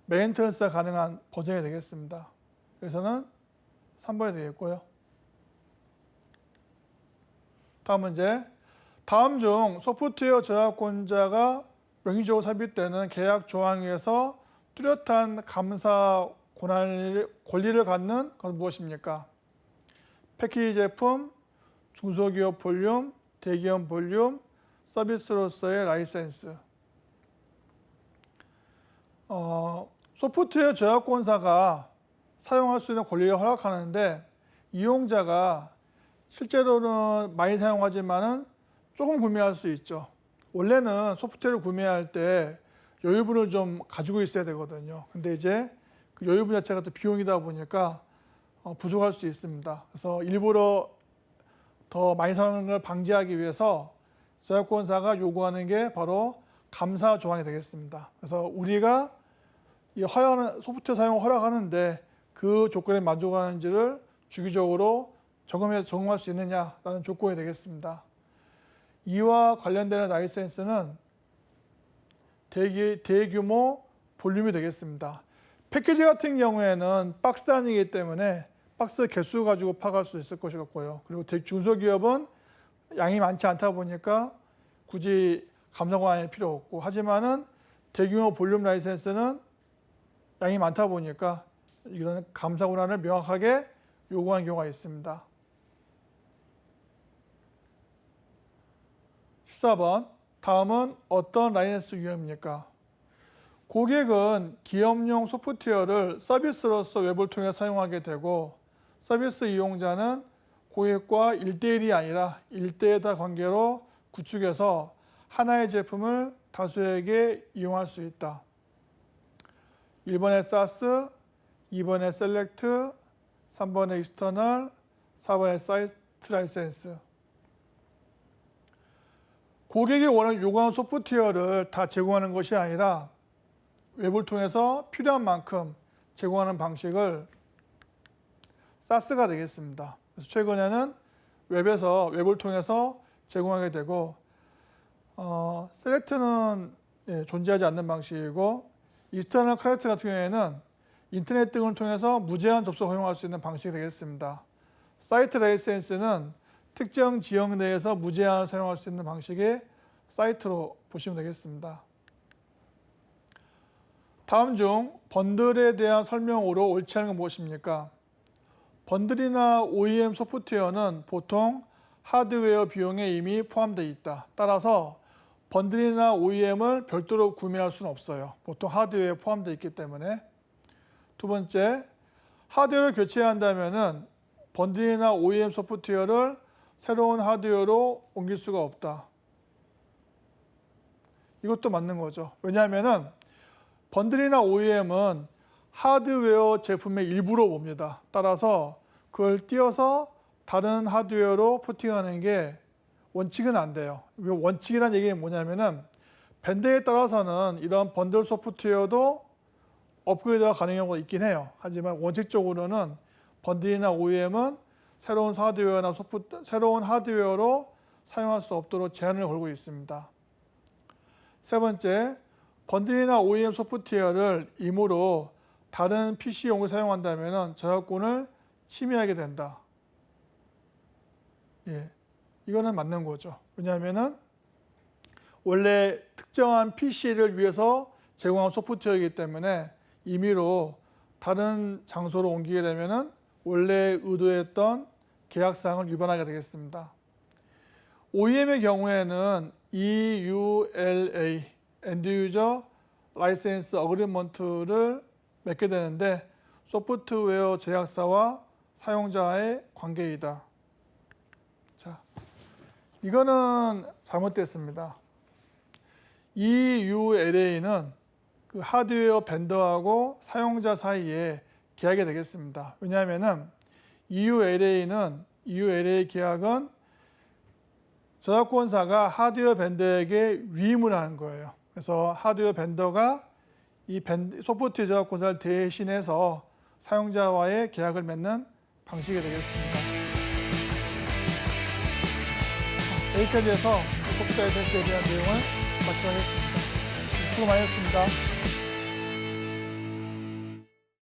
메인터넌스가 가능한 버전이 되겠습니다. 그래서는 3번이 되겠고요. 다음 문제. 다음 중 소프트웨어 저작권자가 명의적으로 삽입되는 계약 조항에서 뚜렷한 감사 권리를 갖는 것은 무엇입니까? 패키지 제품, 중소기업 볼륨, 대기업 볼륨, 서비스로서의 라이센스. 소프트웨어 저작권사가 사용할 수 있는 권리를 허락하는데 이용자가 실제로는 많이 사용하지만은 조금 구매할 수 있죠. 원래는 소프트웨어를 구매할 때 여유분을 좀 가지고 있어야 되거든요. 근데 이제 그 여유분 자체가 또 비용이다 보니까 부족할 수 있습니다. 그래서 일부러 더 많이 사용하는 걸 방지하기 위해서 저작권사가 요구하는 게 바로 감사 조항이 되겠습니다. 그래서 우리가 이 소프트웨어 사용을 허락하는데 그 조건에 만족하는지를 주기적으로 점검할 수 있느냐라는 조건이 되겠습니다. 이와 관련되는 라이센스는 대규모 볼륨이 되겠습니다. 패키지 같은 경우에는 박스 단위이기 때문에 박스 개수 가지고 파악할 수 있을 것이고요. 그리고 중소기업은 양이 많지 않다 보니까 굳이 감사 권한이 필요 없고, 하지만은 대규모 볼륨 라이센스는 양이 많다 보니까 이런 감사 권한을 명확하게 요구하는 경우가 있습니다. 14번. 다음은 어떤 라이센스 유형입니까? 고객은 기업용 소프트웨어를 서비스로서 웹을 통해 사용하게 되고, 서비스 이용자는 고객과 1대1이 아니라 1대1다 관계로 구축해서 하나의 제품을 다수에게 이용할 수 있다. 1번에 SaaS, 2번에 셀렉트, 3번에 익스터널, 4번에 사이트 라이센스. 고객이 요구하는 소프트웨어를 다 제공하는 것이 아니라 웹을 통해서 필요한 만큼 제공하는 방식을 SaaS가 되겠습니다. 그래서 최근에는 웹을 통해서 제공하게 되고, 셀렉트는 존재하지 않는 방식이고, 익스터널 커넥트 같은 경우에는 인터넷 등을 통해서 무제한 접속 허용할 수 있는 방식이 되겠습니다. 사이트 라이센스는 특정 지역 내에서 무제한 사용할 수 있는 방식의 사이트로 보시면 되겠습니다. 다음 중 번들에 대한 설명으로 옳지 않은 건 무엇입니까? 번들이나 OEM 소프트웨어는 보통 하드웨어 비용에 이미 포함되어 있다. 따라서 번들이나 OEM을 별도로 구매할 수는 없어요. 보통 하드웨어에 포함되어 있기 때문에. 두 번째, 하드웨어를 교체해야 한다면 번들이나 OEM 소프트웨어를 새로운 하드웨어로 옮길 수가 없다. 이것도 맞는 거죠. 왜냐하면 번들이나 OEM은 하드웨어 제품의 일부로 봅니다. 따라서 그걸 띄어서 다른 하드웨어로 포팅하는 게 원칙은 안 돼요. 원칙이란 얘기는 뭐냐면은 밴드에 따라서는 이런 번들 소프트웨어도 업그레이드가 가능한 경우가 있긴 해요. 하지만 원칙적으로는 번들이나 OEM은 새로운 하드웨어로 사용할 수 없도록 제한을 걸고 있습니다. 세 번째, 번들이나 OEM 소프트웨어를 임의로 다른 PC용을 사용한다면 저작권을 침해하게 된다. 예, 이거는 맞는 거죠. 왜냐하면 원래 특정한 PC를 위해서 제공한 소프트웨어이기 때문에 임의로 다른 장소로 옮기게 되면 원래 의도했던 계약사항을 위반하게 되겠습니다. OEM의 경우에는 EULA, End User License Agreement를 맺게 되는데 소프트웨어 제작사와 사용자의 관계이다. 자, 이거는 잘못됐습니다. EULA는 그 하드웨어 벤더하고 사용자 사이에 계약이 되겠습니다. 왜냐하면 EULA 계약은 저작권사가 하드웨어 벤더에게 위임을 하는 거예요. 그래서 하드웨어 벤더가 이 소프트웨어 저작권사를 대신해서 사용자와의 계약을 맺는 방식이 되겠습니다. 여기까지 해서 소프트웨어 라이센스에 대한 내용을 마치도록 하겠습니다. 수고 많으셨습니다.